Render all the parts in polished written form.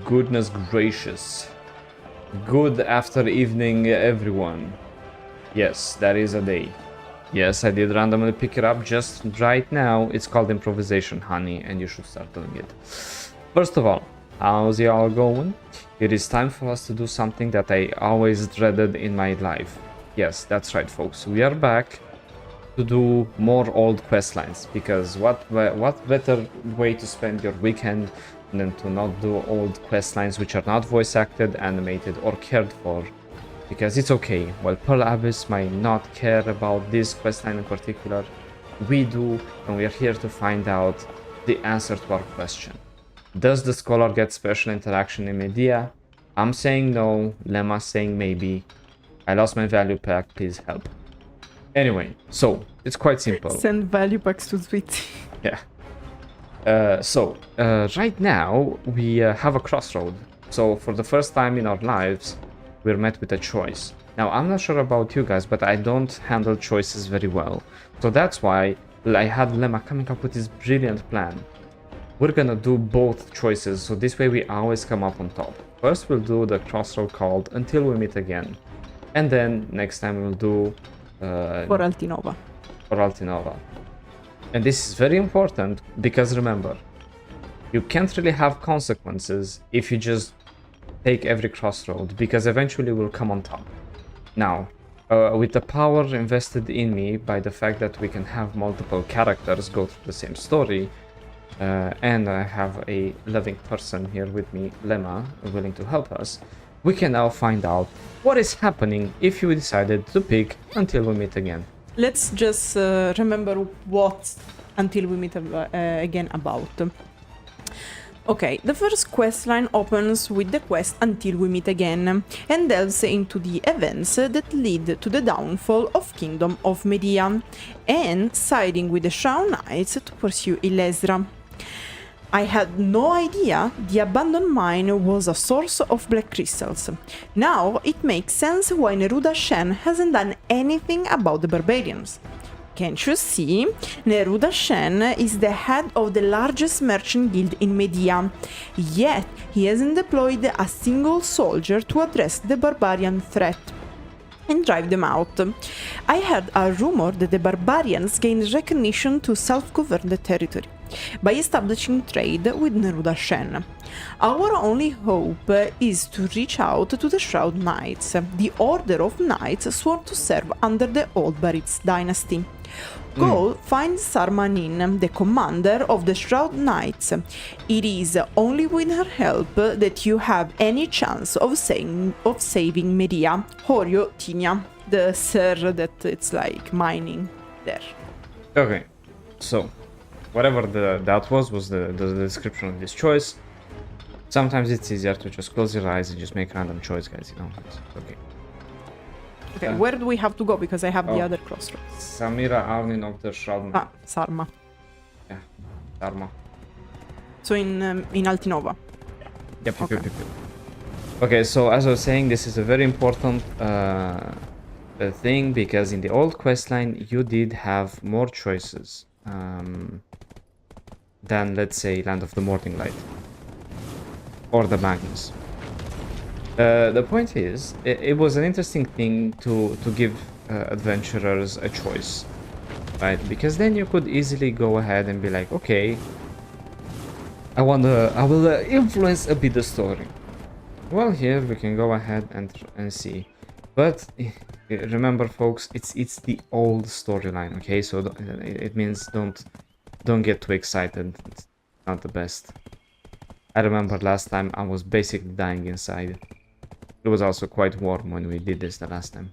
goodness gracious. Good after evening, everyone. Yes, that is a day. Yes, I did randomly pick it up just right now. It's called improvisation, honey, and you should start doing it. First of all, how's y'all going? It is time for us to do something that I always dreaded in my life. Yes, that's right, folks. We are back to do more old quest lines, because what better way to spend your weekend than to not do old quest lines which are not voice acted, animated, or cared for. Because it's okay, while Pearl Abyss might not care about this questline in particular, we do, and we are here to find out the answer to our question. Does the scholar get special interaction in Mediah? I'm saying no, Lema saying maybe. I lost my value pack, please help. Anyway, so, it's quite simple. Send value packs to Switzzy. Yeah. Right now, we have a crossroad. So, for the first time in our lives, we're met with a choice. Now, I'm not sure about you guys, but I don't handle choices very well. So that's why I had Lema coming up with this brilliant plan. We're gonna do both choices, so this way we always come up on top. First, we'll do the crossroad called Until We Meet Again. And then, next time we'll do... For Altinova. For Altinova. And this is very important, because remember, you can't really have consequences if you just take every crossroad, because eventually we'll come on top. Now, with the power invested in me by the fact that we can have multiple characters go through the same story, and I have a loving person here with me, Lema, willing to help us, we can now find out what is happening if you decided to pick Until We Meet Again. Let's just remember what Until We Meet Again about. Okay, the first questline opens with the quest Until We Meet Again and delves into the events that lead to the downfall of Kingdom of Mediah and siding with the Shroud Knights to pursue Illezra. I had no idea the abandoned mine was a source of black crystals. Now it makes sense why Neruda Shen hasn't done anything about the Barbarians. Can't you see? Neruda Shen is the head of the largest merchant guild in Mediah, yet he hasn't deployed a single soldier to address the barbarian threat and drive them out. I heard a rumor that the Barbarians gained recognition to self-govern the territory by establishing trade with Neruda Shen. Our only hope is to reach out to the Shroud Knights, the order of knights sworn to serve under the old Bareeds dynasty. Go find Sarma Anin, the commander of the Shroud Knights. It is only with her help that you have any chance of saving Mediah. Horio Tinia, the sir that it's like mining there. Okay, so whatever that was the description of this choice. Sometimes it's easier to just close your eyes and just make a random choice, guys, you know. It's okay. Okay, where do we have to go? Because I have the other crossroads. Samira Arnin of the Shroud Knights. Sarma. Yeah, Sarma. So in Altinova. Yep. Okay, so as I was saying, this is a very important thing, because in the old questline you did have more choices than, let's say, Land of the Morning Light or the Magnus. The point is, it was an interesting thing to give adventurers a choice, right? Because then you could easily go ahead and be like, okay, I will influence a bit the story. Well, here we can go ahead and see, but remember, folks, it's the old storyline, okay? So it means don't get too excited. It's not the best. I remember last time I was basically dying inside. It was also quite warm when we did this the last time.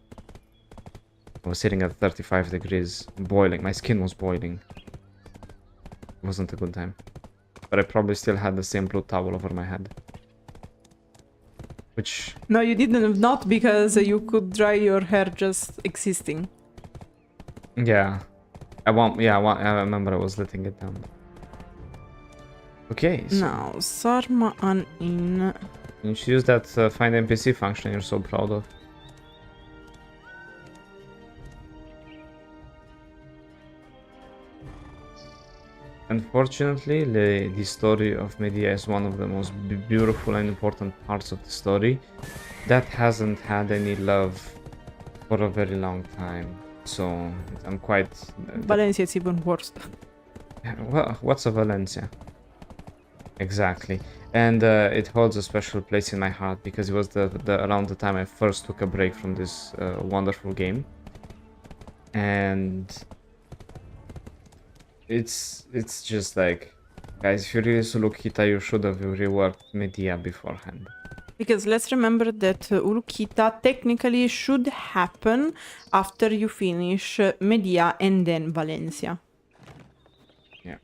I was sitting at 35 degrees, boiling. My skin was boiling. It wasn't a good time. But I probably still had the same blue towel over my head. Which... No, you didn't, not because you could dry your hair just existing. Yeah. I remember I was letting it down. Okay, so... Now, Sarma Anin... You should use that find NPC function you're so proud of. Unfortunately, the story of Mediah is one of the most beautiful and important parts of the story that hasn't had any love for a very long time. So I'm quite... Valencia is even worse. Well, what's a Valencia? Exactly. And it holds a special place in my heart because it was around the time I first took a break from this wonderful game. And it's just like, guys, if you really Ulukita, you should have reworked Mediah beforehand. Because let's remember that Ulukita technically should happen after you finish Mediah and then Valencia. Yeah.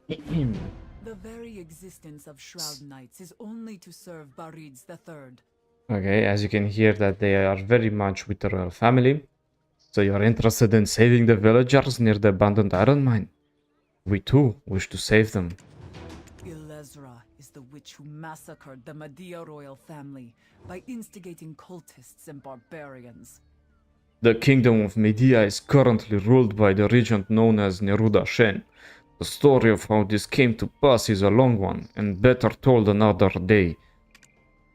The very existence of Shroud Knights is only to serve Bareeds III. Okay, as you can hear that they are very much with the royal family. So you're interested in saving the villagers near the abandoned iron mine? We too wish to save them. Illezra is the witch who massacred the Mediah royal family by instigating cultists and barbarians. The Kingdom of Mediah is currently ruled by the regent known as Neruda Shen. The story of how this came to pass is a long one, and better told another day.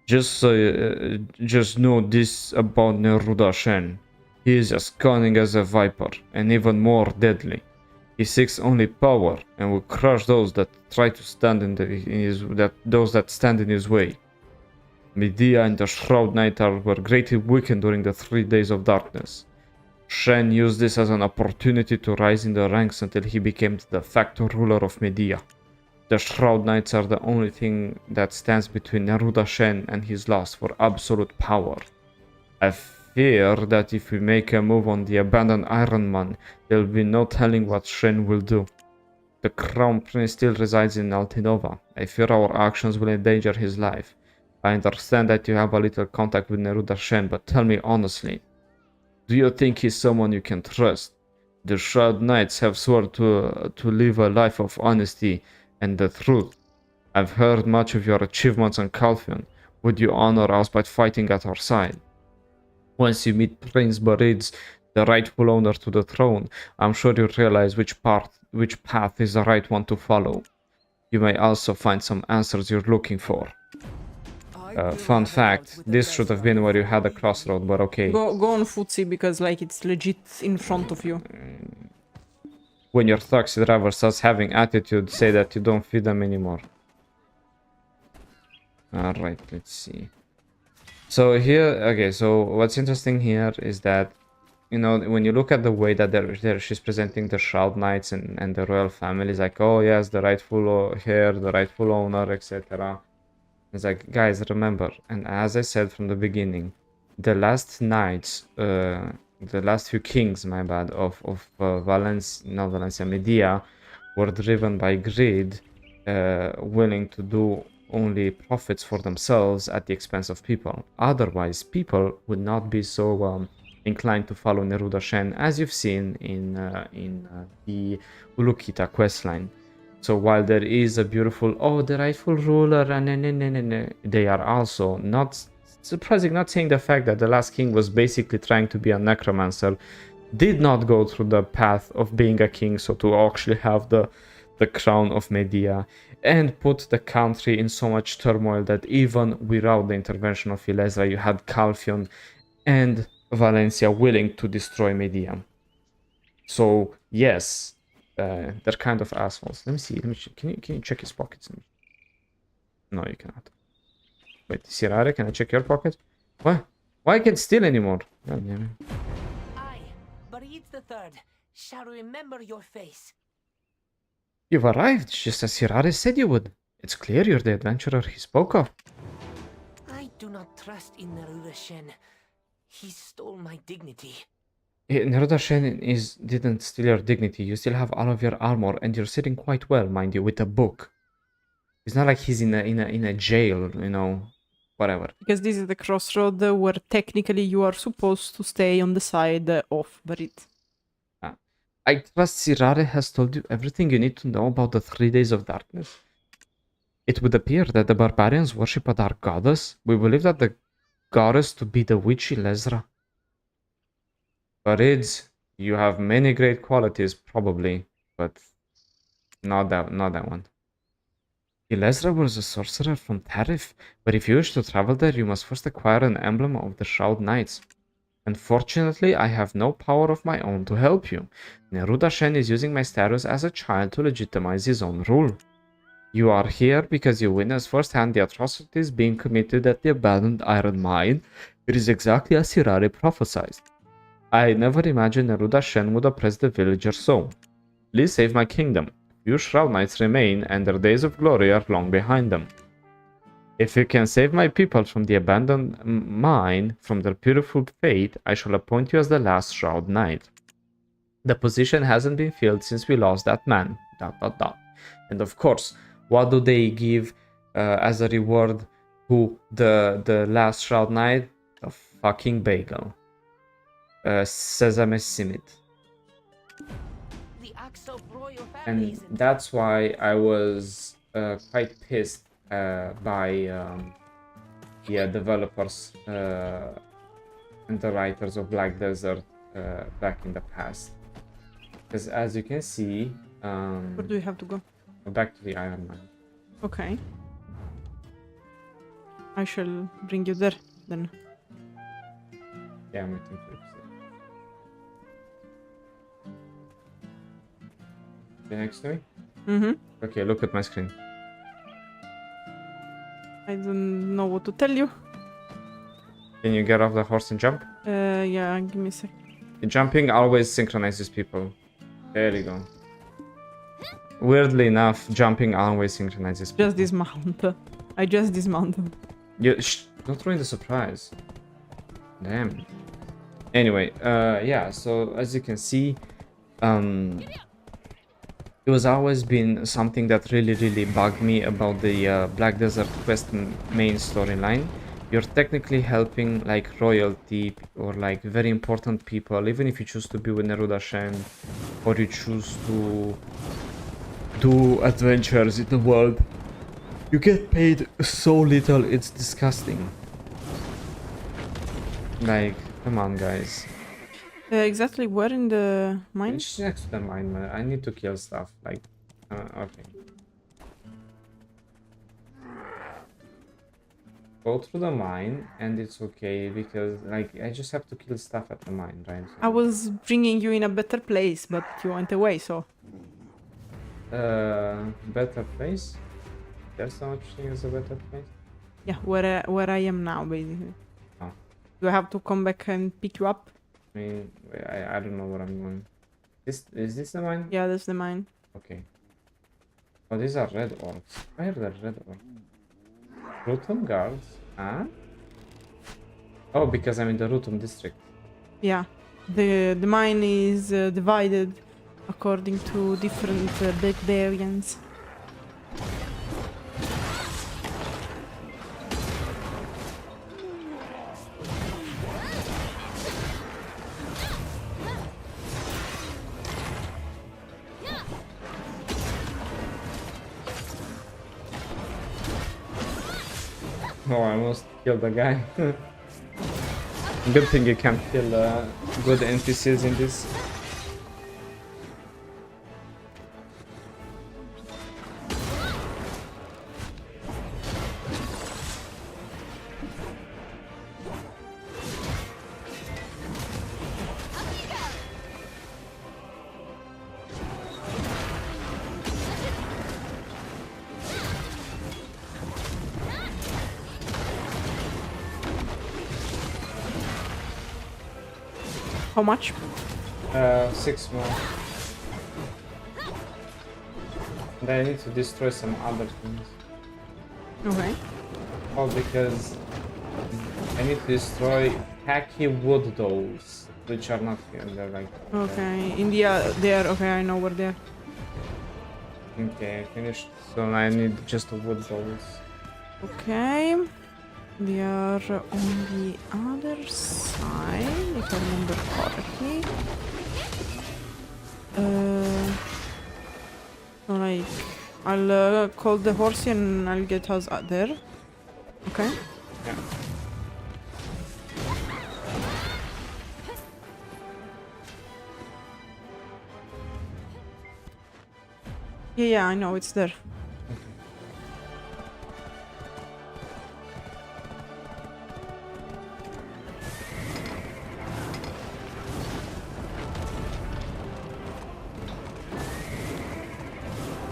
Just know this about Neruda Shen. He is as cunning as a viper, and even more deadly. He seeks only power, and will crush those that try to stand those that stand in his way. Mediah and the Shroud Knights were greatly weakened during the 3 days of darkness. Shen used this as an opportunity to rise in the ranks until he became the de facto ruler of Mediah. The Shroud Knights are the only thing that stands between Neruda Shen and his lust for absolute power. I fear that if we make a move on the abandoned Iron Man, there will be no telling what Shen will do. The Crown Prince still resides in Altinova. I fear our actions will endanger his life. I understand that you have a little contact with Neruda Shen, but tell me honestly, do you think he's someone you can trust? The Shroud Knights have sworn to live a life of honesty and the truth. I've heard much of your achievements on Calphion. Would you honor us by fighting at our side? Once you meet Prince Bareeds, the rightful owner to the throne, I'm sure you'll realize which path is the right one to follow. You may also find some answers you're looking for. Fun fact, this should have been where you had a crossroad, but okay. Go on Footsie because like it's legit in front of you. When your taxi driver starts having attitude, say that you don't feed them anymore. Alright, let's see. So here, okay, so what's interesting here is that, you know, when you look at the way that she's presenting the Shroud Knights and the royal family, it's like, oh yes, the rightful heir, the rightful owner, etc. It's like, guys, remember, and as I said from the beginning, the last knights, the last few kings, my bad, of Valencia, Mediah, were driven by greed, willing to do only profits for themselves at the expense of people. Otherwise, people would not be so inclined to follow Neruda Shen, as you've seen in the Ulukita questline. So while there is a beautiful, oh, the rightful ruler, and they are also not surprising, not saying the fact that the last king was basically trying to be a necromancer, did not go through the path of being a king, so to actually have the crown of Mediah, and put the country in so much turmoil that even without the intervention of Illezra, you had Calphion and Valencia willing to destroy Mediah. So yes, they're kind of assholes. Let me see. Can you check his pockets? No, you cannot. Wait, Sirare, can I check your pocket? What? Why I can't steal anymore? God damn it. I, Bareeds III, shall remember your face. You've arrived, just as Sirare said you would. It's clear you're the adventurer he spoke of. I do not trust in Neruda Shen. He stole my dignity. Neruda Shen didn't steal your dignity. You still have all of your armor, and you're sitting quite well, mind you, with a book. It's not like he's in a jail, you know, whatever. Because this is the crossroad where technically you are supposed to stay on the side of Bareeds. I trust Sirare has told you everything you need to know about the 3 days of darkness. It would appear that the barbarians worship a dark goddess. We believe that the goddess to be the witch Illezra. Bareeds, You have many great qualities, probably, but not that one. Illezra was a sorcerer from Tarif, but if you wish to travel there, you must first acquire an emblem of the Shroud Knights. Unfortunately, I have no power of my own to help you. Neruda Shen is using my status as a child to legitimize his own rule. You are here because you witnessed firsthand the atrocities being committed at the abandoned iron mine. It is exactly as Hirari prophesied. I never imagined Neruda Shen would oppress the villagers so. Please save my kingdom. Few Shroud Knights remain, and their days of glory are long behind them. If you can save my people from the abandoned mine, from their beautiful fate, I shall appoint you as the last Shroud Knight. The position hasn't been filled since we lost that man. ... And of course, what do they give as a reward to the last Shroud Knight? A fucking bagel. Sesame simit. The axe of royal family And is in that's why I was quite pissed by developers and the writers of Black Desert back in the past. Because as you can see, Where do you have to go? back to the Iron Man. Okay. I shall bring you there then. Yeah, I'm waiting for it. You next to me? Mm-hmm. Okay, look at my screen. I don't know what to tell you. Can you get off the horse and jump? Yeah, give me a sec. Jumping always synchronizes people. There you go. Weirdly enough, jumping always synchronizes people. Just dismount. I just dismounted. Don't ruin the surprise. Damn. Anyway, yeah, so as you can see, it was always been something that really bugged me about the Black Desert Quest main storyline. You're technically helping like royalty or like very important people, even if you choose to be with Neruda Shen or you choose to do adventures in the world. You get paid so little, it's disgusting. Like, come on guys. Exactly where in the mine? It's next to the mine, man. I need to kill stuff. Like, okay. Go through the mine, and it's okay because, like, I just have to kill stuff at the mine, right? So, I was bringing you in a better place, but you went away, so... better place? There's no such thing as a better place? Yeah, where I am now, basically. Oh. Do I have to come back and pick you up? I mean, I don't know where I'm going. Is this the mine? Yeah, that's the mine. Okay. Oh, these are red orcs. Where are the red orcs? Rutum guards? Huh? Oh, because I'm in the Rutum district. Yeah. The mine is divided according to different barbarians. Oh, I almost killed the guy. Good thing you can't kill good NPCs in this. How much? 6 more. Then I need to destroy some other things. Okay. Oh, because I need to destroy tacky wood dolls, which are not here. They're like... Okay. India, there. Okay, I know where they are. Okay, I finished. So I need just the wood dolls. Okay. They are on the other side, if I remember correctly. So like, I'll call the horsey and I'll get us out there. Okay. Yeah. Yeah, I know, it's there.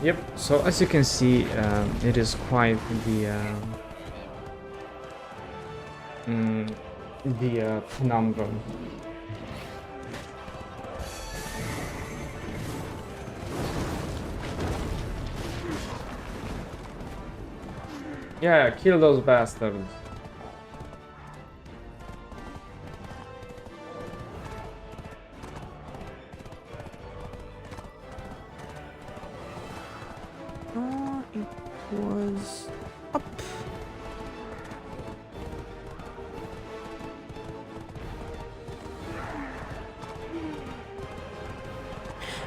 Yep, so as you can see, it is quite the conundrum. Yeah, kill those bastards. It was up.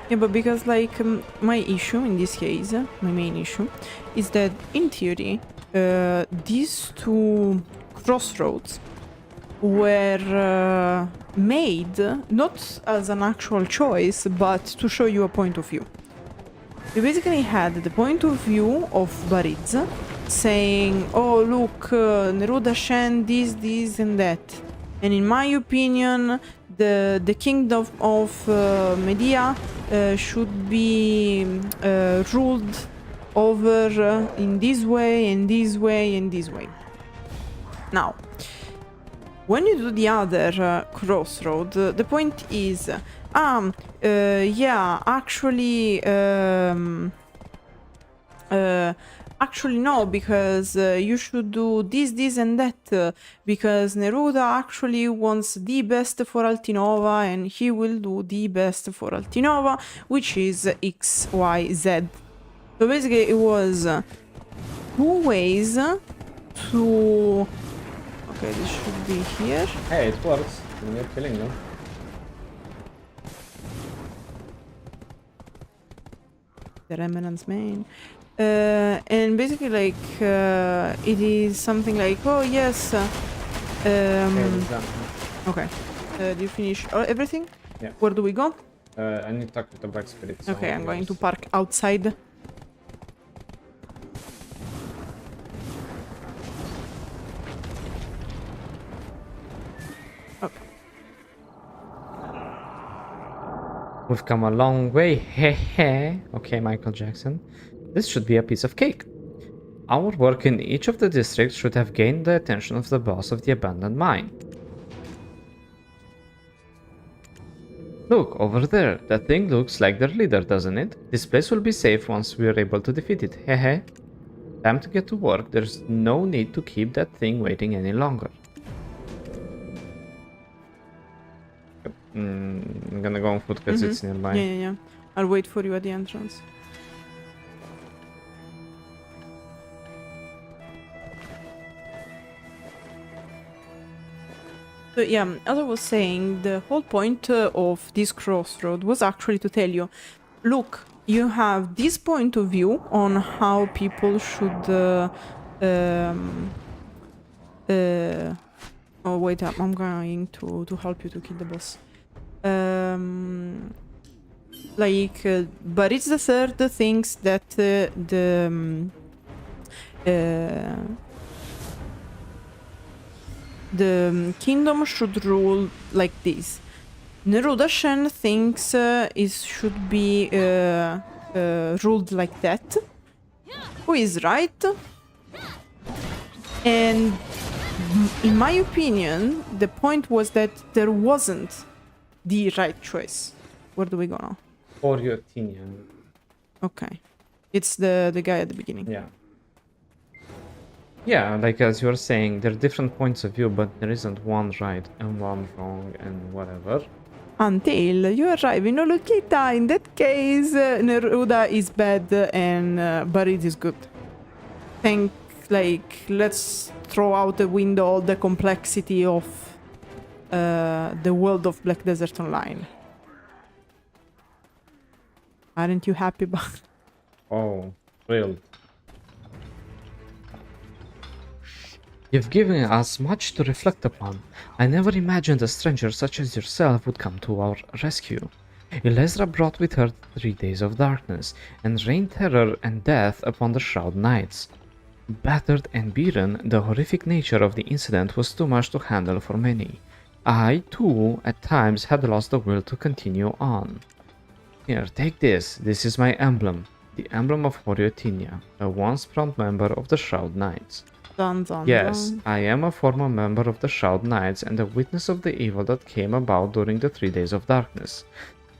Yeah, but because like my issue in this case, my main issue, is that in theory, these two crossroads were made not as an actual choice, but to show you a point of view. You basically had the point of view of Bareeds saying, oh look, Neruda Shen, this and that. And in my opinion, the Kingdom of Mediah should be ruled over in this way, and this way, and this way. Now, when you do the other crossroad, the point is, yeah, actually, actually no, because you should do this and that, because Neruda actually wants the best for Altinova, and he will do the best for Altinova, which is X, Y, Z. So basically it was two ways to... Okay, this should be here. Hey, it works. You're killing them. The Remnant's main. And basically, like, it is something like, oh yes. Okay. Do you finish everything? Yeah. Where do we go? I need to talk with the Black Spirit. so Okay, I'm going to yes. park outside. Okay. We've come a long way, heh. Okay, Michael Jackson. This should be a piece of cake. Our work in each of the districts should have gained the attention of the boss of the abandoned mine. Look, over there. That thing looks like their leader, doesn't it? This place will be safe once we are able to defeat it, heh. Time to get to work. There's no need to keep that thing waiting any longer. I'm gonna go on foot because it's nearby. Yeah. I'll wait for you at the entrance. So yeah, as I was saying, the whole point of this crossroad was actually to tell you, look, you have this point of view on how people should oh wait up, I'm going to help you to kill the boss. Like Bareeds III thinks that the kingdom should rule like this. Neruda Shen thinks it should be ruled like that. Who is right? And in my opinion, the point was that there wasn't the right choice. Where do we go now? For your opinion. Okay. It's the guy at the beginning. Yeah. Yeah, like as you were saying, there are different points of view, but there isn't one right and one wrong and whatever. Until you arrive in Olokita. In that case, Neruda is bad and Bareeds is good. Let's throw out the window all the complexity of the world of Black Desert Online. Aren't you happy about it? Oh, thrilled. You've given us much to reflect upon. I never imagined a stranger such as yourself would come to our rescue. Illezra brought with her 3 days of darkness, and rained terror and death upon the Shroud Knights. Battered and beaten, the horrific nature of the incident was too much to handle for many. I, too, at times had lost the will to continue on. Here, take this. This is my emblem. The emblem of Horiotinia, a once proud member of the Shroud Knights. Dun, dun, Yes, dun. I am a former member of the Shroud Knights and a witness of the evil that came about during the 3 days of darkness.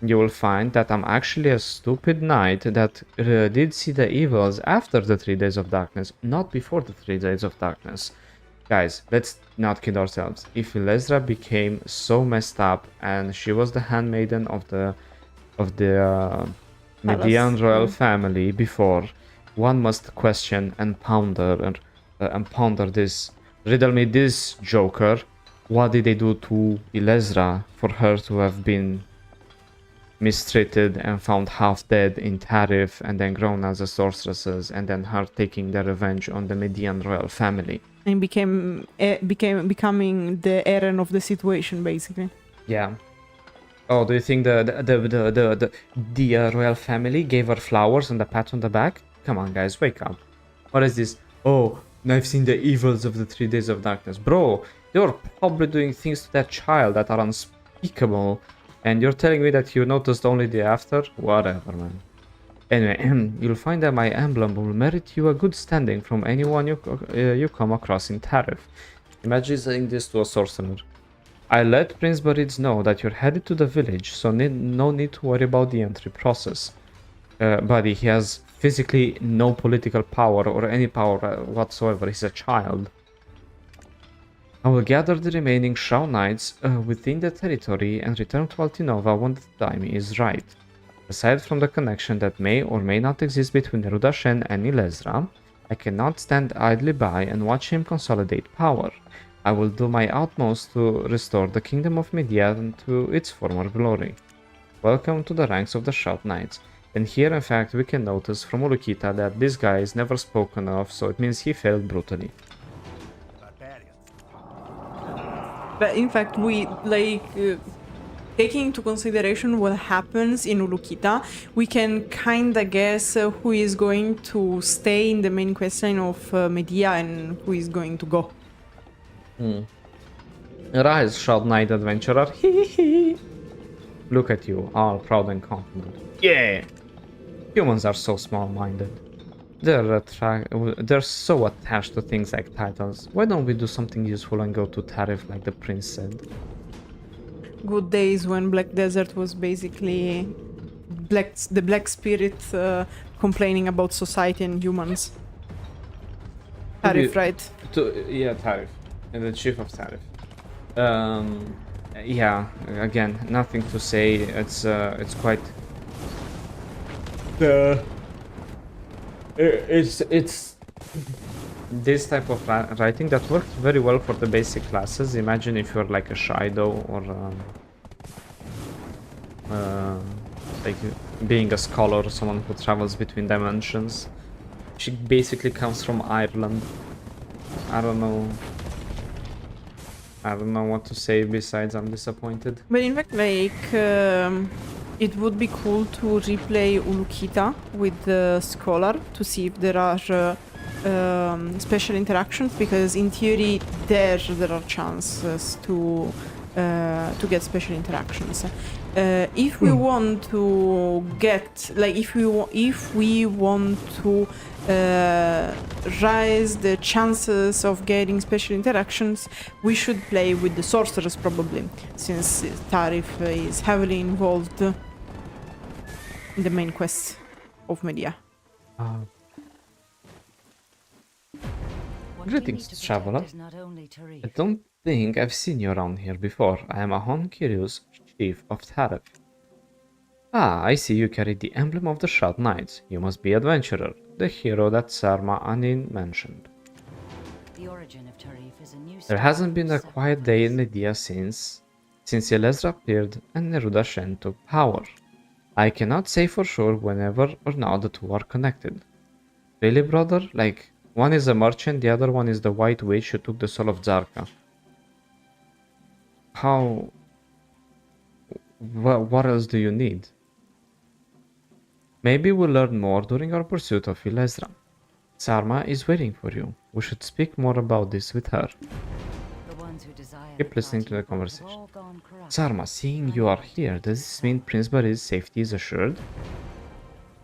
You will find that I'm actually a stupid knight that did see the evils after the 3 days of darkness, not before the 3 days of darkness. Guys, let's not kid ourselves. If Illezra became so messed up and she was the handmaiden of the Mediahn royal family before, one must question and ponder this. Riddle me this, Joker. What did they do to Illezra for her to have been mistreated and found half dead in Tarif and then grown as a sorceress, and then her taking their revenge on the Mediahn royal family? And becoming the Eren of the situation, basically. Yeah. Oh, do you think the royal family gave her flowers and a pat on the back? Come on, guys, wake up. What is this? Oh, I've seen the evils of the 3 days of darkness. Bro, you're probably doing things to that child that are unspeakable, and you're telling me that you noticed only the after? Whatever, man. Anyway, you'll find that my emblem will merit you a good standing from anyone you come across in Tarif. Imagine saying this to a sorcerer. I let Prince Bareeds know that you're headed to the village, so no need to worry about the entry process. Buddy, he has physically no political power or any power whatsoever. He's a child. I will gather the remaining Shroud Knights within the territory and return to Altinova when the time is right. Aside from the connection that may or may not exist between Rudashen and Illezra, I cannot stand idly by and watch him consolidate power. I will do my utmost to restore the Kingdom of Mediah to its former glory. Welcome to the ranks of the Shroud Knights. And here, in fact, we can notice from Ulukita that this guy is never spoken of, so it means he failed brutally. But in fact, we taking into consideration what happens in Ulukita, we can kinda guess who is going to stay in the main questline of Mediah and who is going to go. Rise, Shroud Knight adventurer. Look at you, all proud and confident. Yeah! Humans are so small-minded. They're so attached to things like titles. Why don't we do something useful and go to Tarif like the prince said? Good days when Black Desert was basically the Black Spirit complaining about society and humans. Tarif, right? Yeah, Tarif. And the chief of Tarif. Yeah, again, nothing to say. It's quite... It's this type of writing that works very well for the basic classes. Imagine if you're like a Shido or like being a scholar or someone who travels between dimensions. She basically comes from Ireland. I don't know what to say besides I'm disappointed. But in fact, it would be cool to replay Ulukita with the scholar to see if there are special interactions, because in theory there are chances to get special interactions. If we want to get, like, if we want to raise the chances of getting special interactions, we should play with the sorcerers probably, since Tarif is heavily involved in the main quest of Mediah. Greetings, traveler. I don't think I've seen you around here before. I am Ahon Kirius, chief of Tarif. Ah, I see you carry the emblem of the Shroud Knights. You must be adventurer, the hero that Sarma Anin mentioned. There hasn't been a quiet day in Mediah since Illezra appeared and Neruda Shen took power. I cannot say for sure whenever or now the two are connected. Really, brother? Like, one is a merchant, the other one is the white witch who took the soul of Zarka. How... What else do you need? Maybe we'll learn more during our pursuit of Illezra. Sarma is waiting for you. We should speak more about this with her. Keep listening to the conversation. Sarma, seeing you are here, does this mean Prince Bareeds' safety is assured?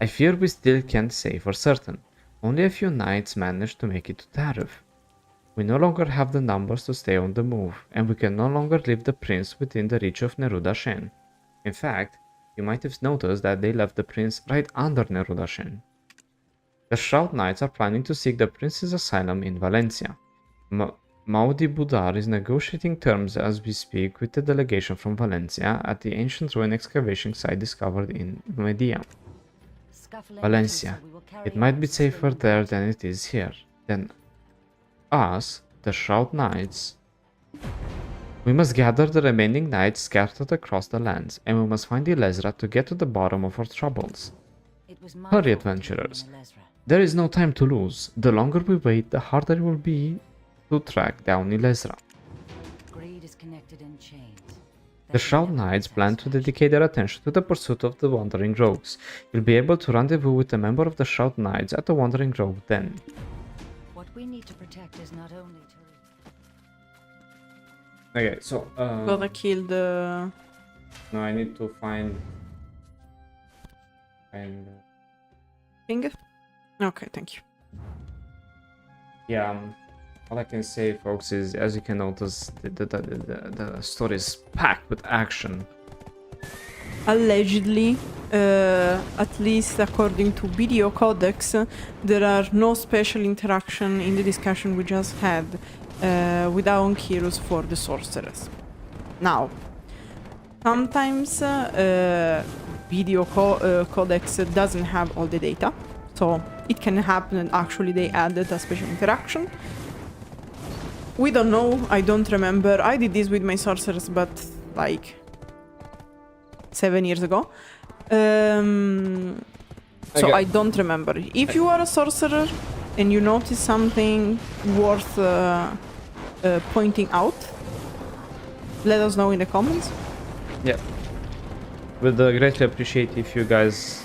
I fear we still can't say for certain. Only a few knights managed to make it to Tarif. We no longer have the numbers to stay on the move, and we can no longer leave the prince within the reach of Neruda Shen. In fact, you might have noticed that they left the prince right under Neruda Shen. The Shroud Knights are planning to seek the prince's asylum in Valencia. Maudi Budar is negotiating terms as we speak with the delegation from Valencia at the ancient ruin excavation site discovered in Mediahn. Valencia. It might be safer there than it is here. Then us, the Shroud Knights. We must gather the remaining knights scattered across the lands, and we must find Illezra to get to the bottom of our troubles. Hurry, adventurers. There is no time to lose. The longer we wait, the harder it will be to track down Illezra. The Shroud Knights plan to dedicate their attention to the pursuit of the Wandering Rogues. You'll be able to rendezvous with a member of the Shroud Knights at the Wandering Rogue Den. What we need to protect is not only to... Okay, so Gotta kill the... no, I need to find thing? Okay, thank you. yeah, all I can say, folks, is as you can notice, the story is packed with action. Allegedly, at least according to video codex, there are no special interaction in the discussion we just had with our heroes for the sorceress. Now, sometimes video codex doesn't have all the data, so it can happen and actually they added a special interaction. We don't know, I don't remember. I did this with my sorceress, but like 7 years ago. So I don't remember. If you are a sorcerer and you notice something worth pointing out, let us know in the comments. Yeah. Would greatly appreciate if you guys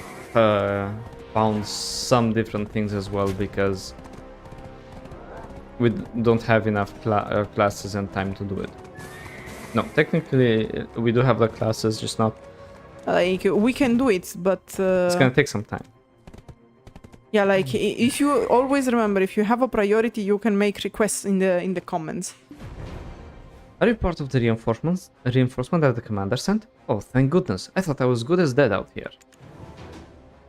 found some different things as well, because we don't have enough classes and time to do it. No, technically we do have the classes, just not... Like, we can do it, but... it's gonna take some time. Yeah, like, if you always remember, if you have a priority, you can make requests in the comments. Are you part of the reinforcement that the commander sent? Oh, thank goodness. I thought I was good as dead out here.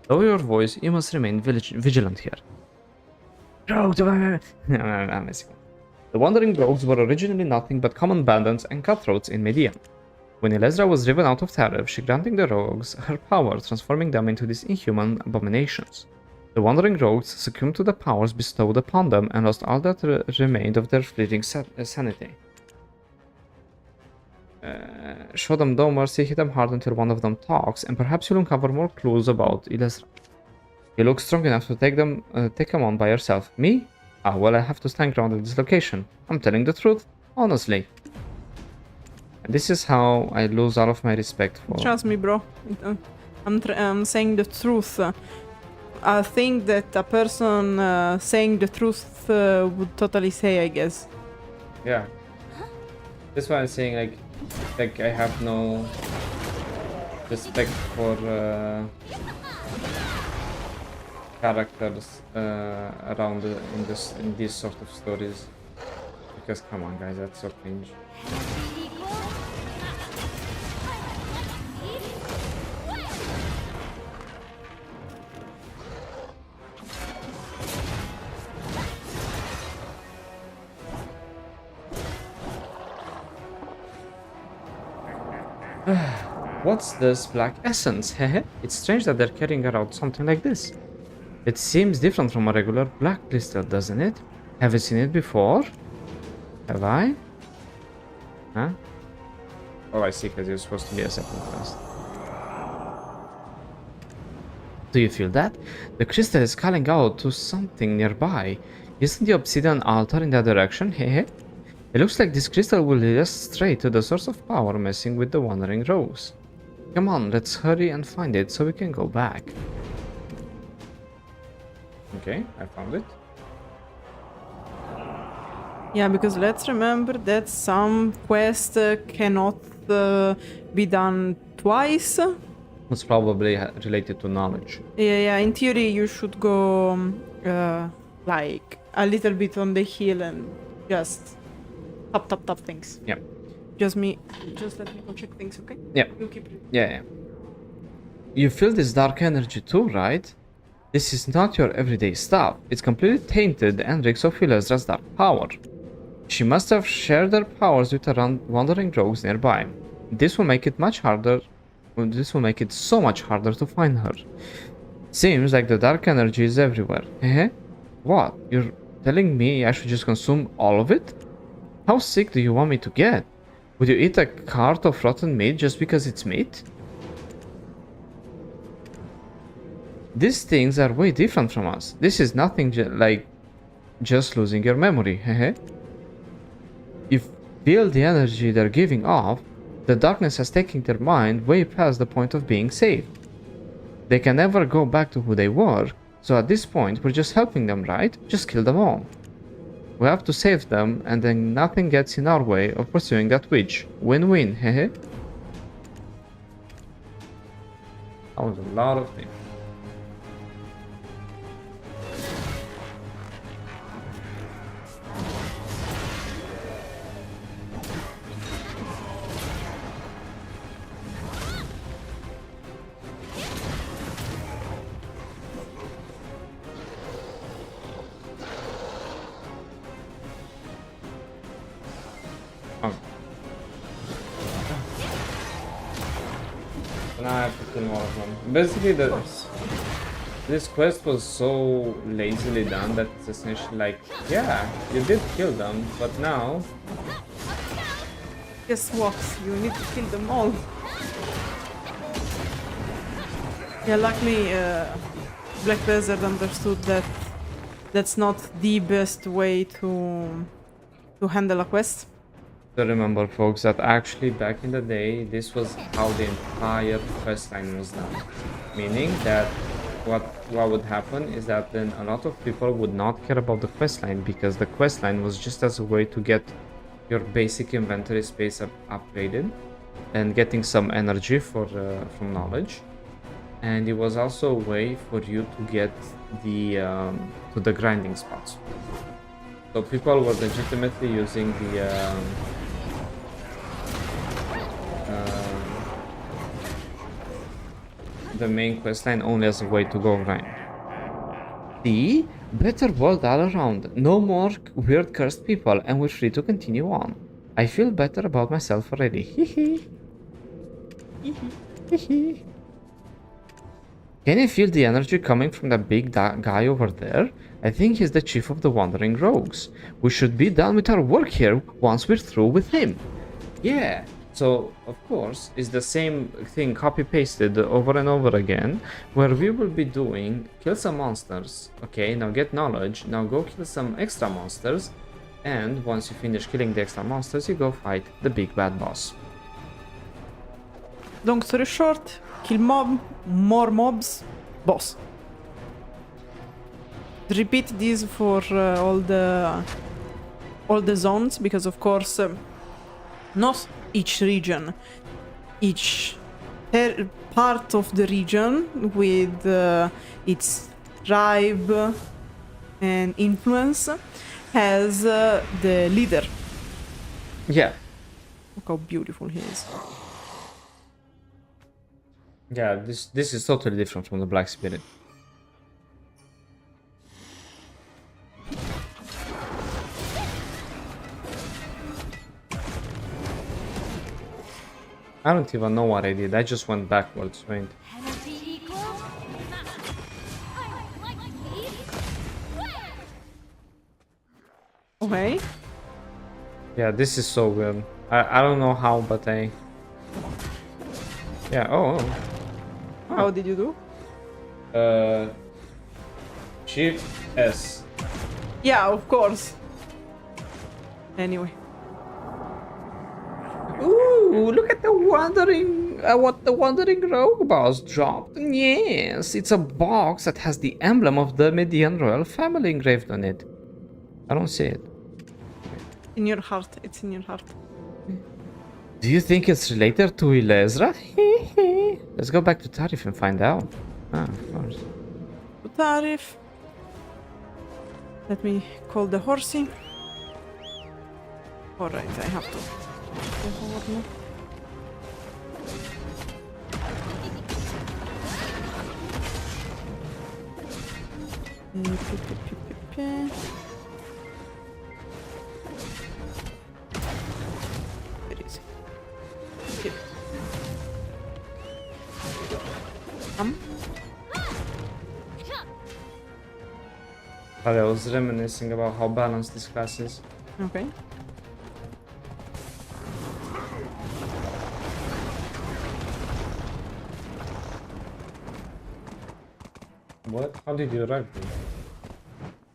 Lower your voice, you must remain vigilant here. I'm messing. The Wandering Rogues were originally nothing but common bandits and cutthroats in Mediahn. When Illezra was driven out of Tarif, she granted the rogues her power, transforming them into these inhuman abominations. The Wandering Rogues succumbed to the powers bestowed upon them and lost all that remained of their fleeting sanity. Show them no mercy, hit them hard until one of them talks, and perhaps you'll uncover more clues about Illezra. You look strong enough to take them on by yourself. Me? Ah, well, I have to stand ground at this location. I'm telling the truth, honestly. And this is how I lose all of my respect for... Trust me, bro. I'm saying the truth. I think that a person saying the truth would totally say, I guess. Yeah. That's why I'm saying, like I have no respect for characters around in these sort of stories. Because come on, guys, that's so cringe. What's this black essence? Hehe. It's strange that they're carrying around something like this. It seems different from a regular black crystal, doesn't it? Have you seen it before? Have I? Huh? Oh, I see, because you're supposed to be a second class. Do you feel that? The crystal is calling out to something nearby. Isn't the obsidian altar in that direction? Hehe. It looks like this crystal will lead us straight to the source of power messing with the Wandering Rogues. Come on, let's hurry and find it so we can go back. Okay, I found it. Yeah, because let's remember that some quests cannot be done twice. It's probably related to knowledge. Yeah, in theory you should go like a little bit on the hill and just tap things. Yeah. Just let me go check things, okay? Yeah. You keep it. Yeah. You feel this dark energy too, right? This is not your everyday stuff. It's completely tainted and reeks of Illezra's dark power. She must have shared her powers with around wandering rogues nearby. This will make it so much harder to find her. Seems like the dark energy is everywhere. What? You're telling me I should just consume all of it? How sick do you want me to get? Would you eat a cart of rotten meat just because it's meat? These things are way different from us. This is nothing like just losing your memory. You feel the energy they're giving off. The darkness has taken their mind way past the point of being saved. They can never go back to who they were, so at this point we're just helping them, right? Just kill them all. We have to save them, and then nothing gets in our way of pursuing that witch. Win-win, That was a lot of things. Now I have to kill more of them. Basically, this quest was so lazily done that it's essentially like, yeah, you did kill them, but now... Guess what? You need to kill them all. Yeah, luckily Black Desert understood that that's not the best way to handle a quest. So remember, folks, that actually back in the day, this was how the entire questline was done. Meaning that what would happen is that then a lot of people would not care about the questline because the questline was just as a way to get your basic inventory space upgraded and getting some energy from knowledge. And it was also a way for you to get to the grinding spots. So people were legitimately using the main questline only as a way to go grind. See? Better world all around. No more weird cursed people, and we're free to continue on. I feel better about myself already. Hehe. Hehe. Can you feel the energy coming from that big guy over there? I think he's the chief of the Wandering Rogues. We should be done with our work here once we're through with him. Yeah, so of course it's the same thing copy-pasted over and over again, where we will be doing kill some monsters. Okay, now get knowledge, now go kill some extra monsters, and once you finish killing the extra monsters, you go fight the big bad boss. Long story short, kill more mobs, boss. Repeat this for all the zones, because of course not each region, each part of the region with its tribe and influence has the leader. Yeah. Look how beautiful he is. Yeah, this is totally different from the Black Spirit. I don't even know what I did. I just went backwards, right? Okay. Yeah, this is so weird. I don't know how, but I... Yeah, oh. How did you do? Shift S. Yeah, of course. Anyway. Ooh, look at the wandering what the Wandering Rogue boss dropped? Yes, it's a box that has the emblem of the Mediahn royal family engraved on it. I don't see it. In your heart. It's in your heart. Do you think it's related to Illezra? Let's go back to Tarif and find out. Ah, of course. Tarif. Let me call the horsey. Alright, I have to. Very easy. Here. Come. But I was reminiscing about how balanced this class is. Okay. What? How did you arrive here?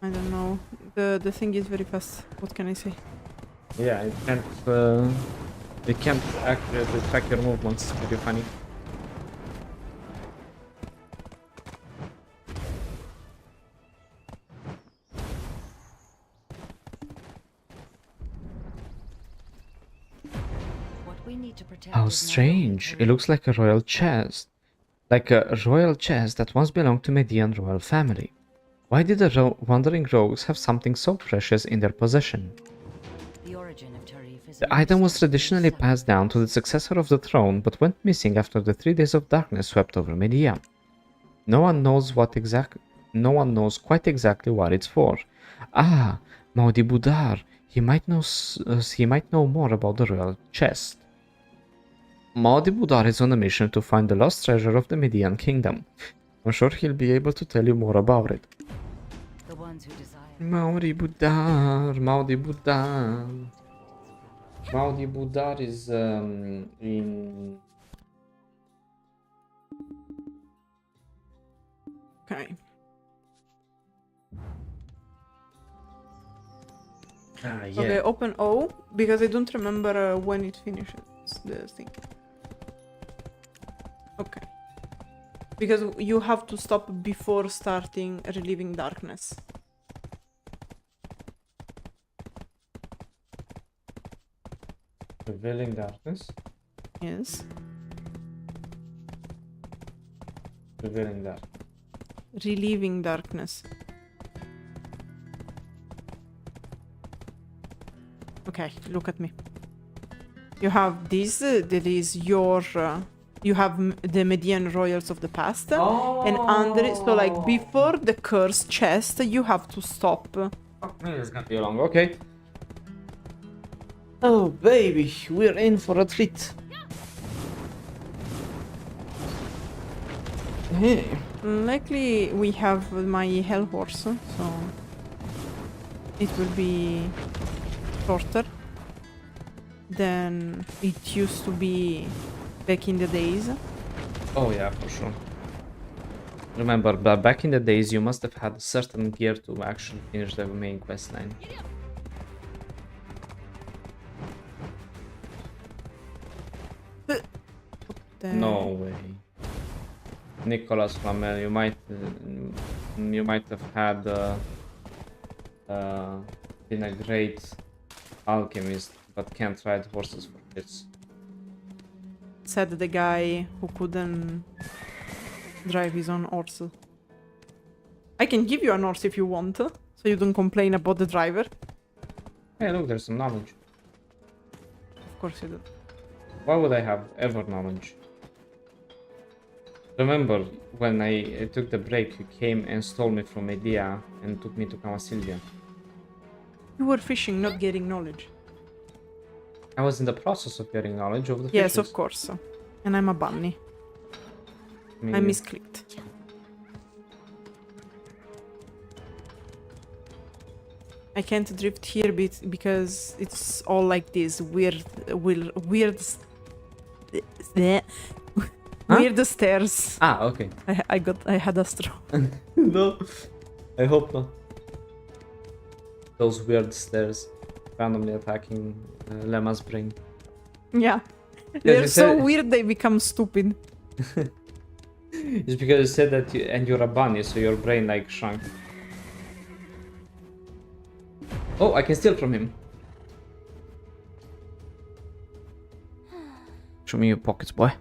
I don't know. The thing is very fast. What can I say? Yeah, it can't accurately track your movements. It's pretty funny. What we need to protect How is not strange. only It looks like a royal chest. Like a royal chest that once belonged to Mediahn royal family. Why did the Wandering Rogues have something so precious in their possession? the origin of Tarif is The item was traditionally passed down to the successor of the throne, but went missing after the 3 days of darkness swept over Mediahn. No one knows quite exactly what it's for. Ah, Maudi Budar. He might know more about the royal chest. Maudi Budar is on a mission to find the lost treasure of the Mediahn kingdom. I'm sure he'll be able to tell you more about it. the ones who desire. Maudi Budar, Maudi Budar. Maudi Budar is in... Okay. Ah, yeah. Okay, open O, because I don't remember when it finishes the thing. Okay. Because you have to stop before starting Relieving Darkness. Revealing darkness. Yes. Revealing darkness. Relieving Darkness. Okay, look at me. You have this, that is your... you have the Mediahn royals of the past. And under it, so like before the cursed chest, you have to stop. Fuck me, it's gonna be long. Okay. Oh baby, we're in for a treat. Hey. Likely we have my hell horse, so it will be shorter than it used to be back in the days. Oh yeah, for sure. Remember, but back in the days, you must have had certain gear to actually finish the main quest line. No way. Nicholas Flamel, you might have had been a great alchemist, but can't ride horses for kids. Said the guy who couldn't drive his own horse. I can give you an horse if you want, so you don't complain about the driver. Hey, look, there's some knowledge. Of course you do. Why would I have ever knowledge? Remember when I took the break, you came and stole me from Mediah and took me to Camasilvia. You were fishing, not getting knowledge. I was in the process of getting knowledge of the Yes, fishes. of course. And I'm a bunny. I misclicked. I can't drift here because it's all like this weird weird stairs. Ah, okay. I had a straw. No, I hope not. Those weird stairs randomly attacking Lema's brain. Yeah, They're you so said- weird they become stupid. It's because you said that and you're a bunny, so your brain like shrunk. Oh, I can steal from him. Show me your pockets, boy.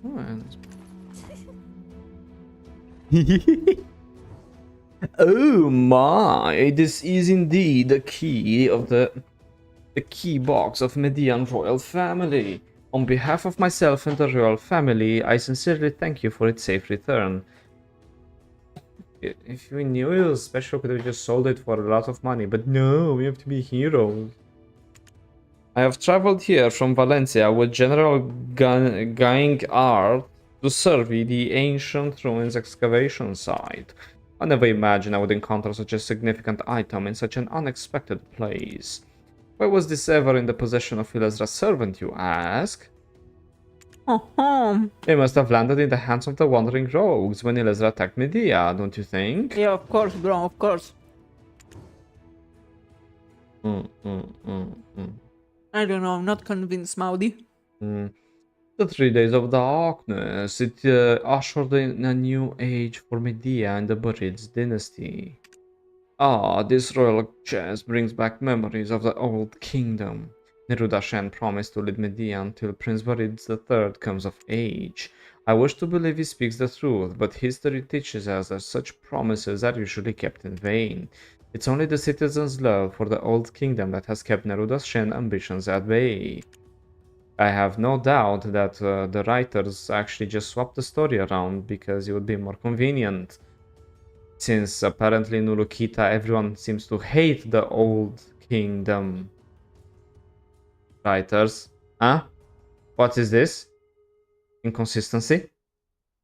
Oh, and- oh my, this is indeed the key of the key box of Mediahn royal family. On behalf of myself and the royal family, I sincerely thank you for its safe return. If we knew it was special, could have just sold it for a lot of money, but no, we have to be heroes. I have traveled here from Valencia with General Going Art to survey the ancient ruins excavation site. I never imagined I would encounter such a significant item in such an unexpected place. Why was this ever in the possession of Illezra's servant, you ask? It must have landed in the hands of the wandering rogues when Illezra attacked Mediah, don't you think? Yeah, of course, bro, of course. I don't know, I'm not convinced, Maudi. The 3 days of darkness, it ushered in a new age for Mediah and the Bareeds dynasty. Ah, this royal chest brings back memories of the old kingdom. Neruda Shen promised to lead Mediah until Prince Bareeds III comes of age. I wish to believe he speaks the truth, but history teaches us that such promises are usually kept in vain. It's only the citizens' love for the old kingdom that has kept Neruda Shen ambitions at bay. I have no doubt that the writers actually just swapped the story around because it would be more convenient. Since apparently in Urukita everyone seems to hate the old kingdom. Writers. Huh? What is this? Inconsistency?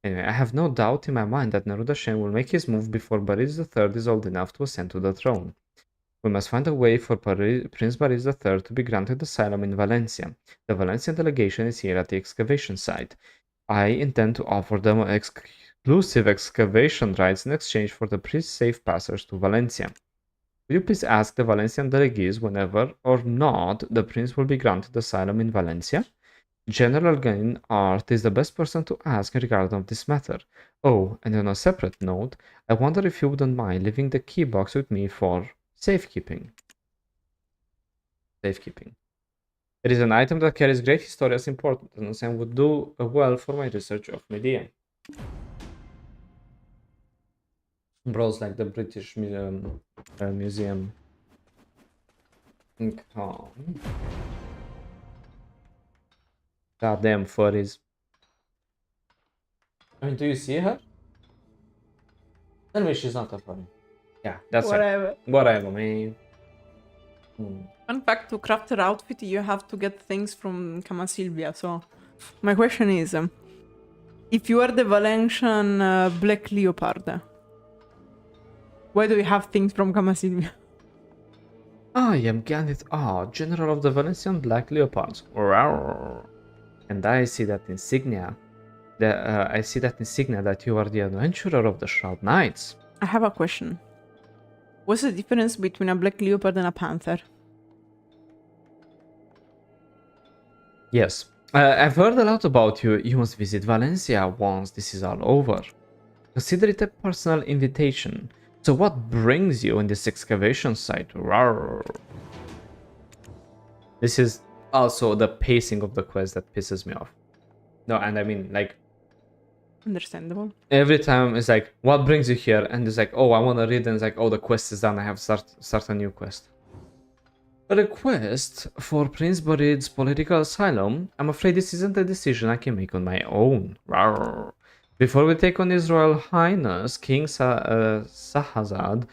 Anyway, I have no doubt in my mind that Neruda Shen will make his move before Bareeds III is old enough to ascend to the throne. We must find a way for Prince Bareeds III to be granted asylum in Valencia. The Valencian delegation is here at the excavation site. I intend to offer them exclusive excavation rights in exchange for the safe passage to Valencia. Will you please ask the Valencian delegates whenever or not the prince will be granted asylum in Valencia? General Gain Art is the best person to ask regarding this matter. Oh, and on a separate note, I wonder if you wouldn't mind leaving the key box with me for safekeeping. Safekeeping. It is an item that carries great historical importance and would do well for my research of Mediahn. Bros like the British Museum. Goddamn furries. I mean, do you see her? Tell me she's not a furry. Yeah, that's Whatever. Whatever, man. Fun fact, to craft her outfit, you have to get things from Cama Silvia, so... My question is, if you are the Valencian Black Leopard, why do you have things from Cama Silvia? I am Gandit R, General of the Valencian Black Leopards. And I see that insignia. That you are the adventurer of the Shroud Knights. I have a question. What's the difference between a black leopard and a panther? Yes. I've heard a lot about you. You must visit Valencia once this is all over. Consider it a personal invitation. So what brings you in this excavation site? Rawr. This is also the pacing of the quest that pisses me off. No, and I mean, like, Understandable. every time it's like, what brings you here? And it's like, oh, I want to read, and it's like, oh, the quest is done, I have to start a new quest. A request for Prince Bareeds' political asylum? I'm afraid this isn't a decision I can make on my own. Rawr. Before we take on His Royal Highness, King Sahazad,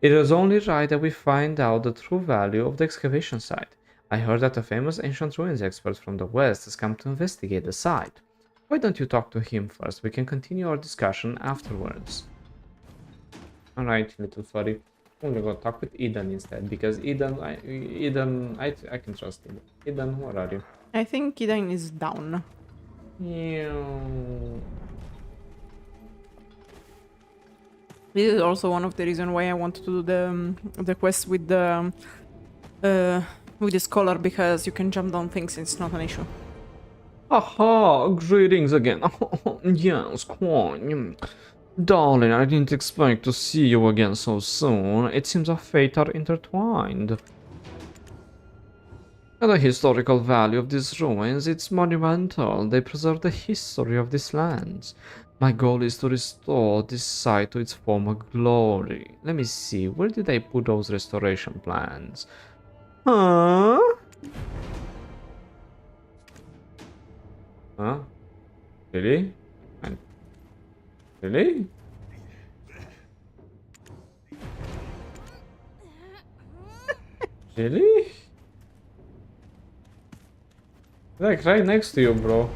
it is only right that we find out the true value of the excavation site. I heard that a famous ancient ruins expert from the west has come to investigate the site. Why don't you talk to him first? We can continue our discussion afterwards. Alright, little furry. I'm gonna go talk with Eden instead, because Eden, I can trust Eden. Eden, where are you? I think Eden is down. This is also one of the reasons why I wanted to do the quest with the with this collar because you can jump down things, it's not an issue. Aha, greetings again. Yes, quite. Darling, I didn't expect to see you again so soon. It seems our fate are intertwined. And the historical value of these ruins, it's monumental. They preserve the history of these lands. My goal is to restore this site to its former glory. Let me see, where did I put those restoration plans? Huh? Huh? Really? Really? Really? Like right next to you, bro.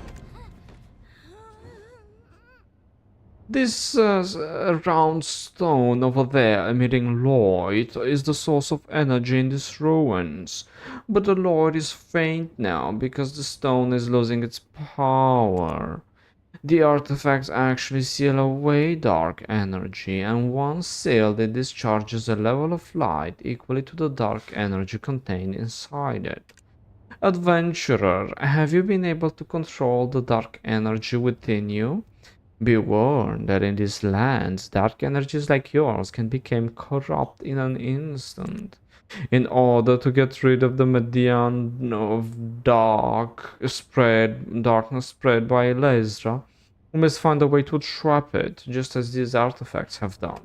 This round stone over there emitting light is the source of energy in these ruins. But the light is faint now because the stone is losing its power. The artifacts actually seal away dark energy, and once sealed it discharges a level of light equally to the dark energy contained inside it. Adventurer, have you been able to control the dark energy within you? Be warned that in these lands, dark energies like yours can become corrupt in an instant. In order to get rid of the Mediahn of darkness spread by Illezra, we must find a way to trap it, just as these artifacts have done.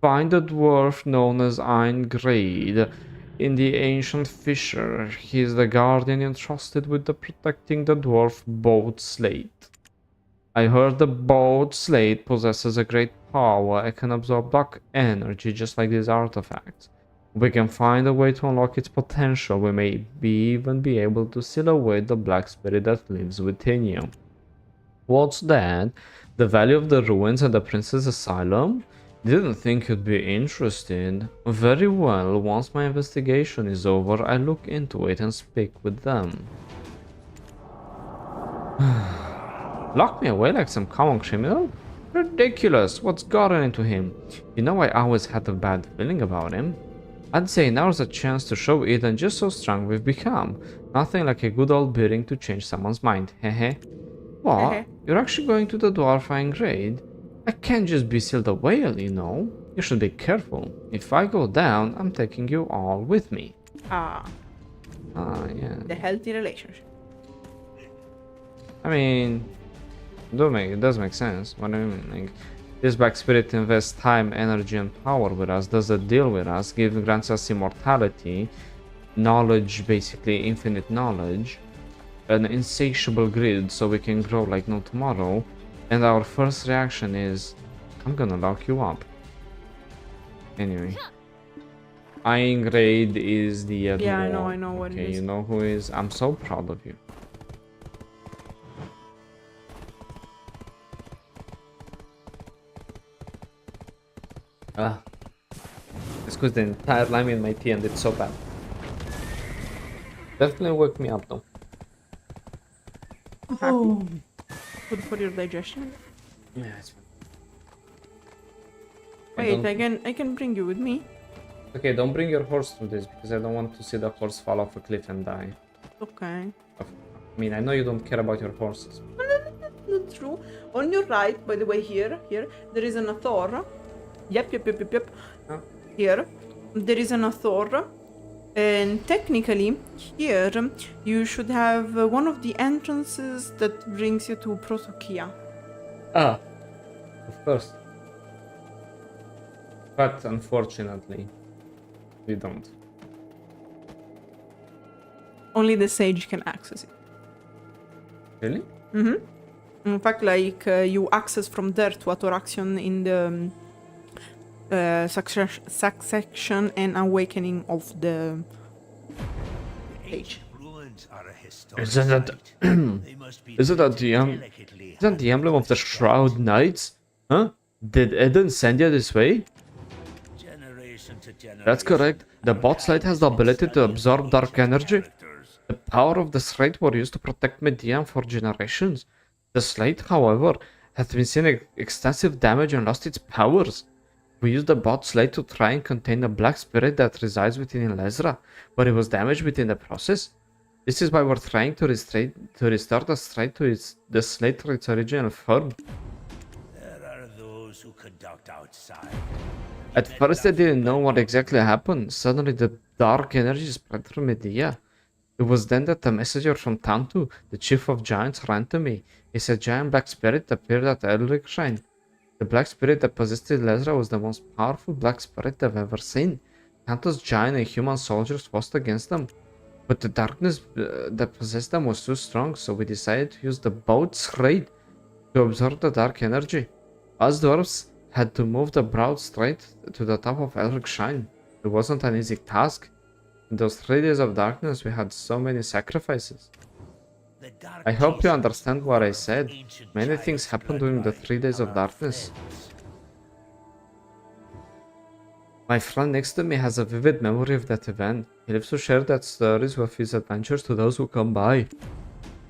Find a dwarf known as Eingrade in the ancient fissure. He is the guardian entrusted with protecting the dwarf Bautt Slate. I heard the Bautt Slate possesses a great power and can absorb dark energy just like these artifacts. If we can find a way to unlock its potential, we may even be able to seal away the black spirit that lives within you. What's that? The value of the ruins and the prince's asylum? Didn't think you'd be interested. Very well, once my investigation is over, I'll look into it and speak with them. Lock me away like some common criminal? Ridiculous, what's gotten into him? You know, I always had a bad feeling about him. I'd say now's a chance to show Eden just how strong we've become. Nothing like a good old beating to change someone's mind, hehe. What? You're actually going to the dwarfine grade? I can't just be sealed away, you know. You should be careful. If I go down, I'm taking you all with me. Ah, Yeah. the healthy relationship. I mean, it does make sense. What I mean, like, this black spirit invests time, energy, and power with us, does a deal with us, grants us immortality, knowledge, basically infinite knowledge, an insatiable greed so we can grow like no tomorrow, and our first reaction is, I'm gonna lock you up. Anyway. Eingrade is the Yeah, dwarf. I know what it Okay, is. you know who is. I'm so proud of you. It's because the entire lime in my tea and it's so bad. Definitely wake me up though. Oh. Good for your digestion. Yeah, it's fine. Wait, I can bring you with me. Okay, don't bring your horse to this because I don't want to see the horse fall off a cliff and die. Okay. I mean, I know you don't care about your horses. Not true. On your right, by the way, here, there is an Athor. Yep. Oh. Here, there is an Athor. And technically, here, you should have one of the entrances that brings you to Protokia. Ah, of course. But unfortunately, we don't. Only the sage can access it. Really? Mm-hmm. In fact, like, you access from there to Atoraxion in the succession and awakening of the sage. Isn't that the emblem of the Shroud Knights? Huh? Did Eden send you this way? That's correct. The Bautt Slate has the ability to absorb dark energy. The power of the slate were used to protect Mediahn for generations. The slate, however, has been seeing extensive damage and lost its powers. We used the Bautt Slate to try and contain the black spirit that resides within Illezra, but it was damaged within the process. This is why we're trying to restore the slate to its original form. There are those who conduct outside. At first I didn't know what exactly happened. Suddenly the dark energy spread through Mediah. It was then that the messenger from Tantu, the chief of giants, ran to me. He said giant black spirit appeared at Elric Shrine. The black spirit that possessed Illezra was the most powerful black spirit I've ever seen. Tantu's giant and human soldiers fought against them. But the darkness that possessed them was too strong, so we decided to use the Bautt Slate to absorb the dark energy. Us dwarves had to move the Bautt Slate to the top of Elric Shrine. It wasn't an easy task. In those 3 days of darkness, we had so many sacrifices. The dark I hope you Jesus understand what I said. ancient Many giants things happened during the 3 days of our darkness. friends. My friend next to me has a vivid memory of that event. He lives to share that stories of his adventures to those who come by.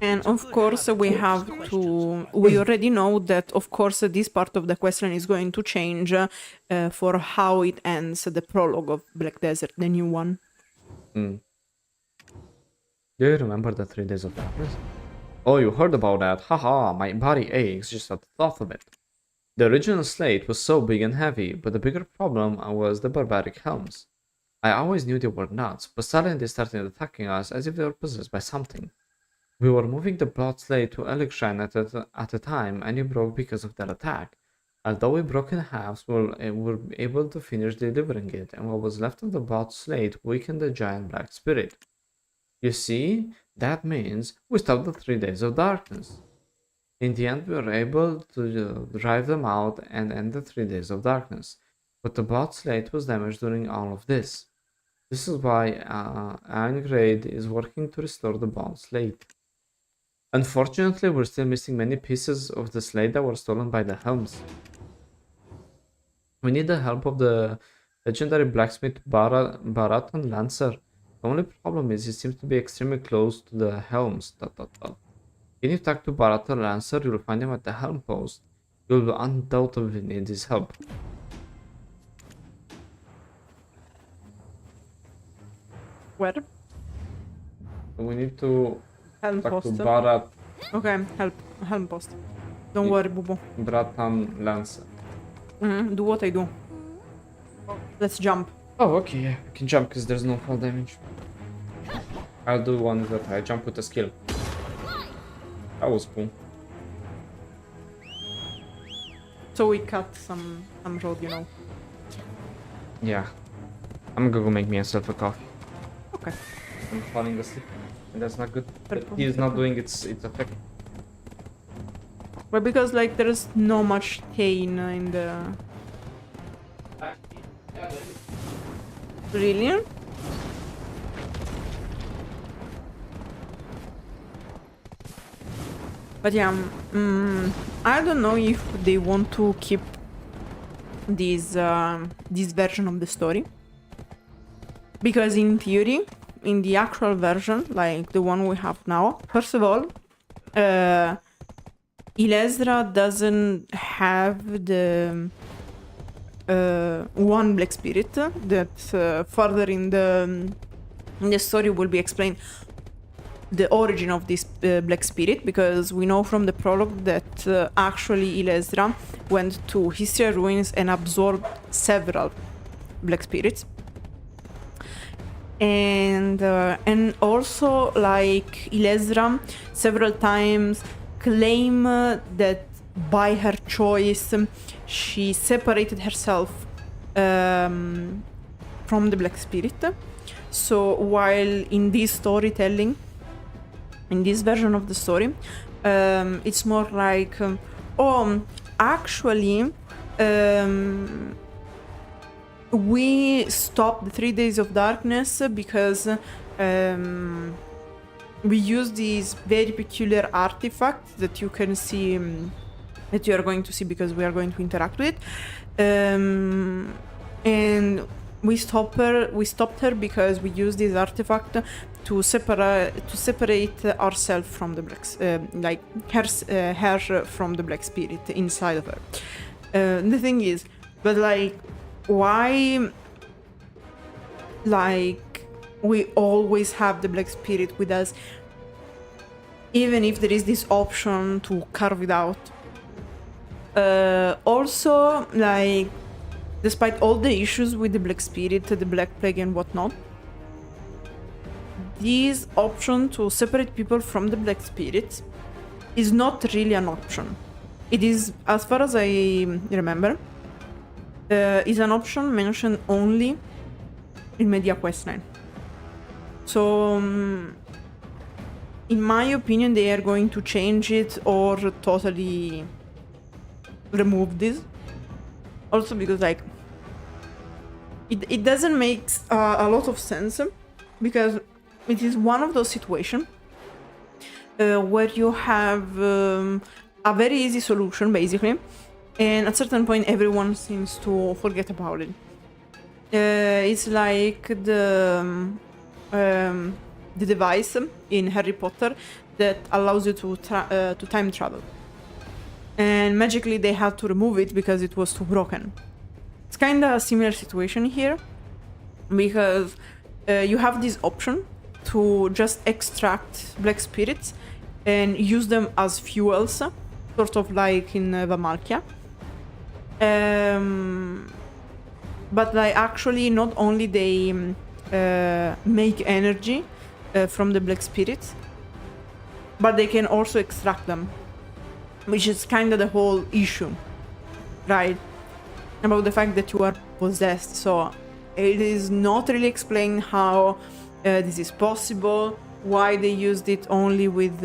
And of course, we have to. We already know that, of course, this part of the questline is going to change for how it ends the prologue of Black Desert, the new one. Do you remember the 3 days of darkness? Oh, you heard about that. Haha, my body aches just at the thought of it. The original slate was so big and heavy, but the bigger problem was the barbaric helms. I always knew they were nuts, but suddenly they started attacking us as if they were possessed by something. We were moving the Bautt Slate to Elixir at a time, and it broke because of that attack. Although we broke in halves, we were able to finish delivering it, and what was left of the Bautt Slate weakened the giant black spirit. You see, that means we stopped the 3 days of darkness. In the end, we were able to drive them out and end the 3 days of darkness, but the Bautt Slate was damaged during all of this. This is why Irongrade is working to restore the Bautt Slate. Unfortunately, we're still missing many pieces of the slate that were stolen by the helms. We need the help of the legendary blacksmith Baraton Lancer. The only problem is he seems to be extremely close to the helms. When you talk to Baraton Lancer, you'll find him at the helm post. You'll undoubtedly need his help. Where? We need to Helm talk to post. Okay, helm post. Don't worry, Bubu. Baraton Lancer. Do what I do. Let's jump. Oh, okay, yeah, we can jump because there's no fall damage. I'll do one that I jump with a skill. That was cool. So we cut some road, you know. Yeah. I'm gonna go make myself a coffee. Okay. I'm falling asleep. And that's not good. But Purple, he's not purple. doing its effect. But because like there's no much pain in the. Really? But yeah, I don't know if they want to keep this version of the story, because in theory, in the actual version, like the one we have now, first of all, Illezra doesn't have the one black spirit that further in the story will be explained the origin of this black spirit, because we know from the prologue that actually Illezra went to Hysteria Ruins and absorbed several black spirits. And also like Illezra several times claim that by her choice she separated herself from the black spirit. So while in this storytelling, in this version of the story, it's more like actually we stopped the 3 days of darkness because we use this very peculiar artifact that you can see, that you are going to see because we are going to interact with it, and we stopped her because we used this artifact to separate ourselves from the black, like her from the black spirit inside of her. The thing is, but like why, like, we always have the Black Spirit with us, even if there is this option to carve it out. Also, like, despite all the issues with the Black Spirit, the Black Plague and whatnot, this option to separate people from the Black Spirit is not really an option. It is, as far as I remember, is an option mentioned only in Mediah questline. So, in my opinion, they are going to change it or totally remove this. Also because, like, it doesn't make a lot of sense, because it is one of those situations where you have a very easy solution, basically, and at a certain point everyone seems to forget about it. It's like the device in Harry Potter that allows you to time travel, and magically they had to remove it because it was too broken. It's kind of a similar situation here, because you have this option to just extract Black Spirits and use them as fuels, sort of like in Vamalkia. But like, actually, not only they make energy from the Black Spirits, but they can also extract them, which is kind of the whole issue, right? About the fact that you are possessed. So it is not really explained how this is possible, why they used it only with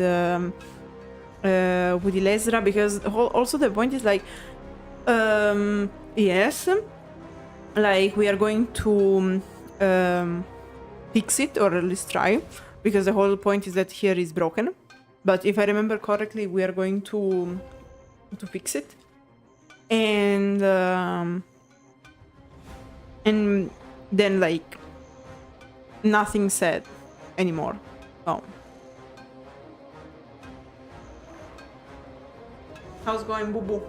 Illezra, because also the point is like, yes, like, we are going to fix it, or at least try, because the whole point is that here is broken. But if I remember correctly, we are going to fix it, and then, like, nothing said anymore. Oh, how's going, boo boo?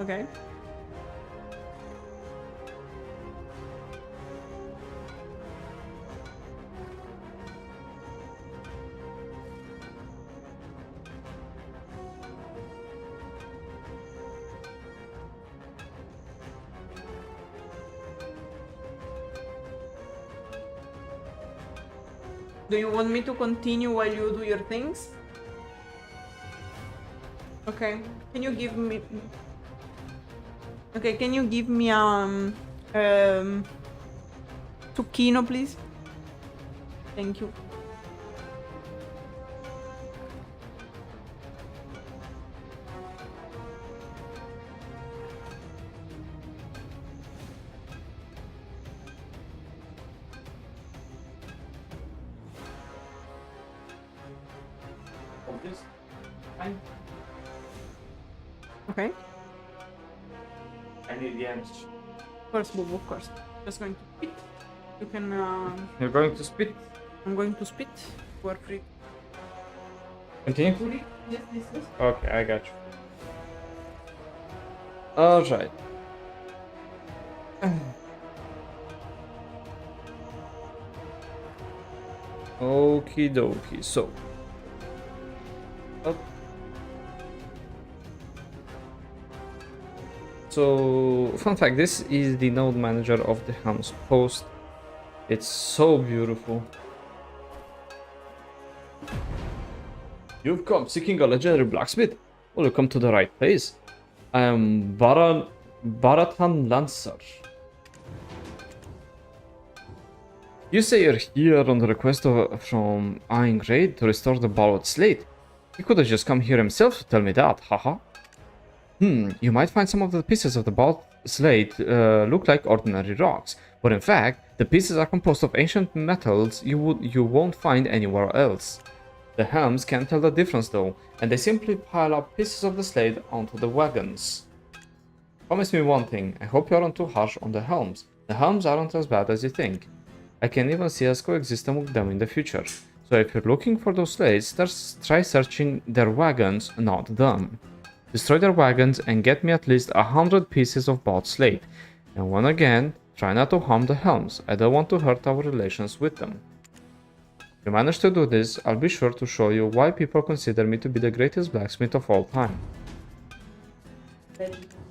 Okay. Do you want me to continue while you do your things? Okay. Can you give me... Okay, can you give me zucchino, please? Thank you. Okay. I need the ends. Of course, Bobo, of course. Just going to spit. You can... You're going to spit? I'm going to spit. You are free. Continue? Yes, yes, yes. Okay, I got you. Alright. Okie dokie, so. Up. So, fun fact, this is the node manager of the Helm's Post. It's so beautiful. You've come seeking a legendary blacksmith? Well, you come to the right place. I am Baratan Lancer. You say you're here on the request from Ain Raid to restore the Bautt Slate. He could have just come here himself to tell me that, haha. You might find some of the pieces of the Bautt Slate look like ordinary rocks, but in fact, the pieces are composed of ancient metals you won't find anywhere else. The helms can't tell the difference though, and they simply pile up pieces of the slate onto the wagons. Promise me one thing, I hope you aren't too harsh on the helms. The helms aren't as bad as you think. I can even see us coexisting with them in the future. So if you're looking for those slates, try searching their wagons, not them. destroy their wagons, and get me at least 100 pieces of Bautt Slate. And when again, try not to harm the helms. I don't want to hurt our relations with them. If you manage to do this, I'll be sure to show you why people consider me to be the greatest blacksmith of all time.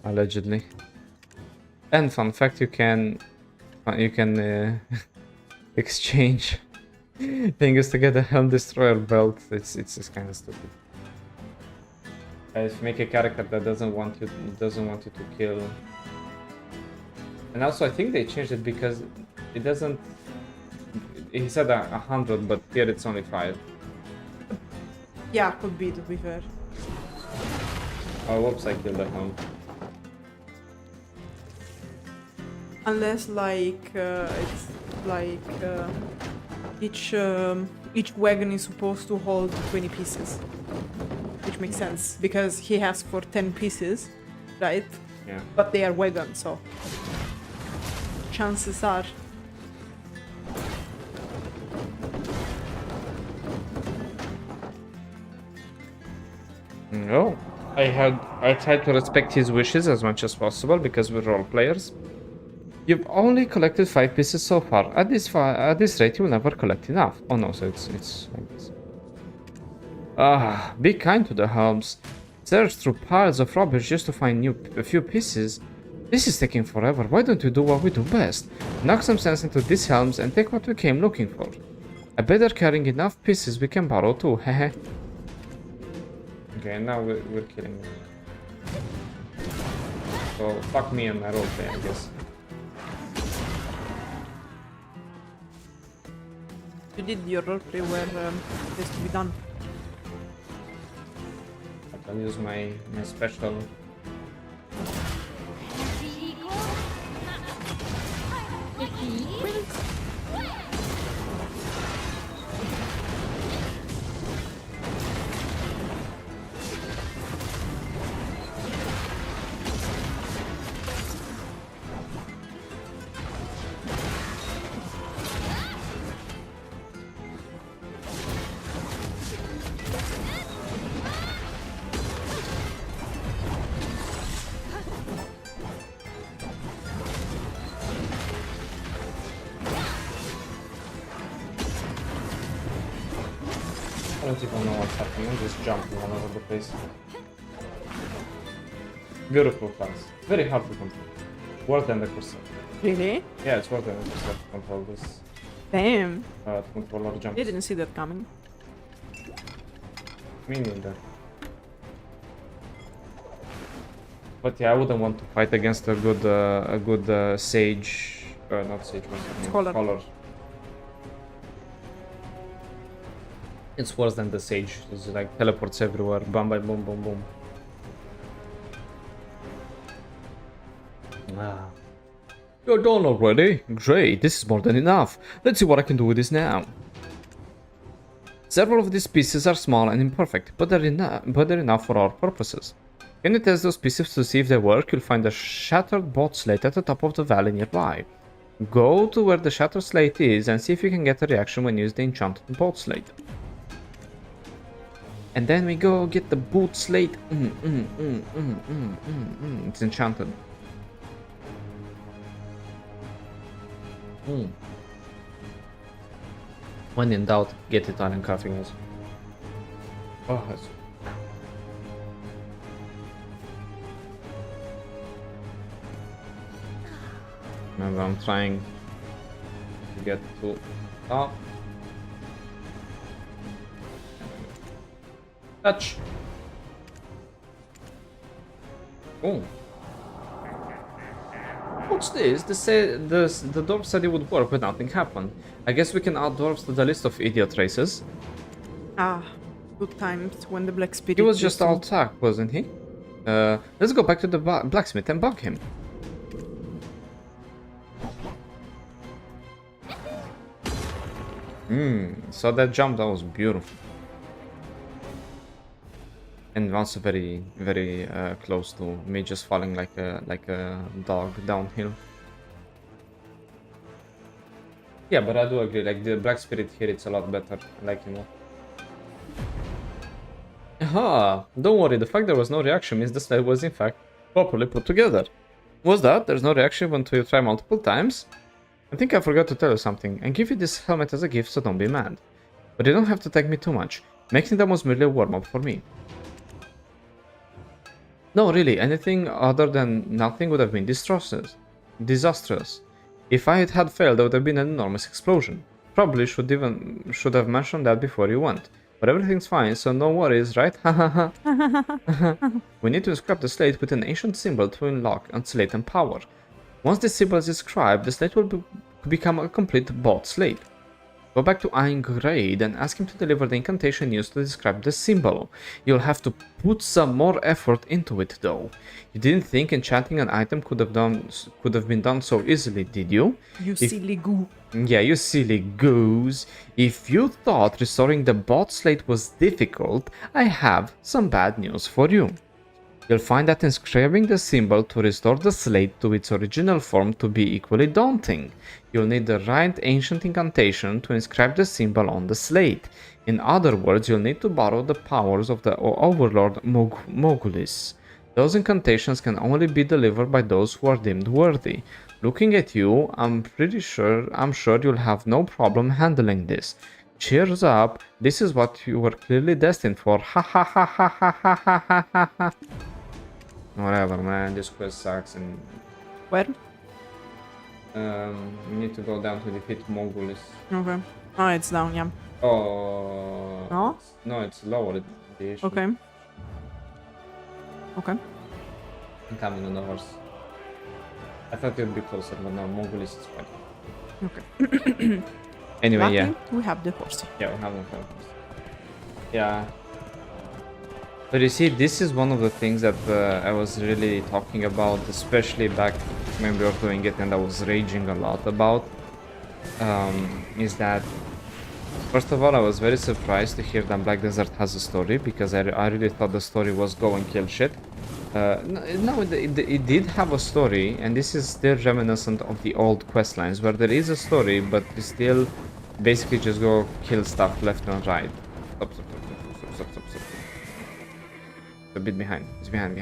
Allegedly. And fun fact, you can exchange things to get a Helm Destroyer belt. It's kind of stupid. If you make a character that doesn't want you to kill. And also I think they changed it because it doesn't. He said 100, but here it's only 5. Yeah, could be, to be fair. Oh, whoops! I killed the Helm. Unless like it's like each wagon is supposed to hold 20 pieces, which makes sense because he has for 10 pieces, right? Yeah. But they are wagons, so chances are. No, I tried to respect his wishes as much as possible because we're role players. You've only collected 5 pieces so far. At this rate, you will never collect enough. Oh no, so it's like this. Be kind to the helms. Search through piles of rubbish just to find a few pieces. This is taking forever. Why don't you do what we do best? Knock some sense into these helms and take what we came looking for. I bet they're carrying enough pieces we can borrow too, hehe. Okay, now we're killing them. So fuck me and my roleplay, I guess. You did your roleplay where this to be done. I'll use my special. I don't even know what's happening, I'm just jumping all over the place. Beautiful class. Very hard to control. Worse than the Corsair. Really? Yeah, it's worse than the Corsair to control this. Damn. To control our jumps. I didn't see that coming. Me neither. But yeah, I wouldn't want to fight against a good sage, not sage, what's her name? Scholar. It's worse than the sage. It's like teleports everywhere. Bam, bam, boom, boom, boom. You're done already? Great, this is more than enough. Let's see what I can do with this now. Several of these pieces are small and imperfect, but they're enough for our purposes. Can you test those pieces to see if they work? You'll find a shattered Bautt Slate at the top of the valley nearby. Go to where the shattered slate is and see if you can get a reaction when you use the enchanted Bautt Slate. And then we go get the Bautt Slate. It's enchanted. When in doubt, get it on and coughing us. Oh, that's... Remember, I'm trying to get to top. Touch. Oh. What's this? The dwarf said it would work, but nothing happened. I guess we can add dwarves to the list of idiot races. Ah, good times when the black spirit. He was just all talk, wasn't he? Let's go back to the blacksmith and bug him. So that jump, that was beautiful. And also very, very close to me just falling like a dog downhill. Yeah, but I do agree, like the black spirit here, it's a lot better. I like him more. Aha! Don't worry, the fact there was no reaction means the sled was in fact properly put together. Was that? There's no reaction until you try multiple times? I think I forgot to tell you something, and give you this helmet as a gift, so don't be mad. But you don't have to thank me too much. Making them was merely a warm-up for me. No, really, anything other than nothing would have been disastrous. If I had failed, there would have been an enormous explosion. Probably should have mentioned that before you went. But everything's fine, so no worries, right? We need to inscribe the slate with an ancient symbol to unlock slate and power. Once this symbol is inscribed, the slate will become a complete Bautt Slate. Go back to Eingrade and ask him to deliver the incantation used to describe the symbol. You'll have to put some more effort into it though. You didn't think enchanting an item could have been done so easily, did you? Silly goo. Yeah, you silly goose. If you thought restoring the Bautt Slate was difficult, I have some bad news for you. You'll find that inscribing the symbol to restore the slate to its original form to be equally daunting. You'll need the right ancient incantation to inscribe the symbol on the slate. In other words, you'll need to borrow the powers of the overlord Mogulis. Those incantations can only be delivered by those who are deemed worthy. Looking at you, I'm sure you'll have no problem handling this. Cheers up, this is what you were clearly destined for. Ha ha ha ha ha ha ha ha ha. Whatever, man, this quest sucks and... Where? You need to go down to defeat Mogulis. Okay. Oh, it's down, yeah. Oh... No? No, it's lower. Okay. Okay. I'm coming on the horse. I thought it would be closer, but no, Mogulis is fine. Okay. Anyway, Lucky, yeah. we have the horse. Yeah, we have the horse. Yeah. But you see, this is one of the things that I was really talking about, especially back when we were doing it and I was raging a lot about, is that, first of all, I was very surprised to hear that Black Desert has a story, because I really thought the story was go and kill shit. No, it did have a story, and this is still reminiscent of the old quest lines, where there is a story, but you still basically just go kill stuff left and right. Stop. A bit behind. It's behind.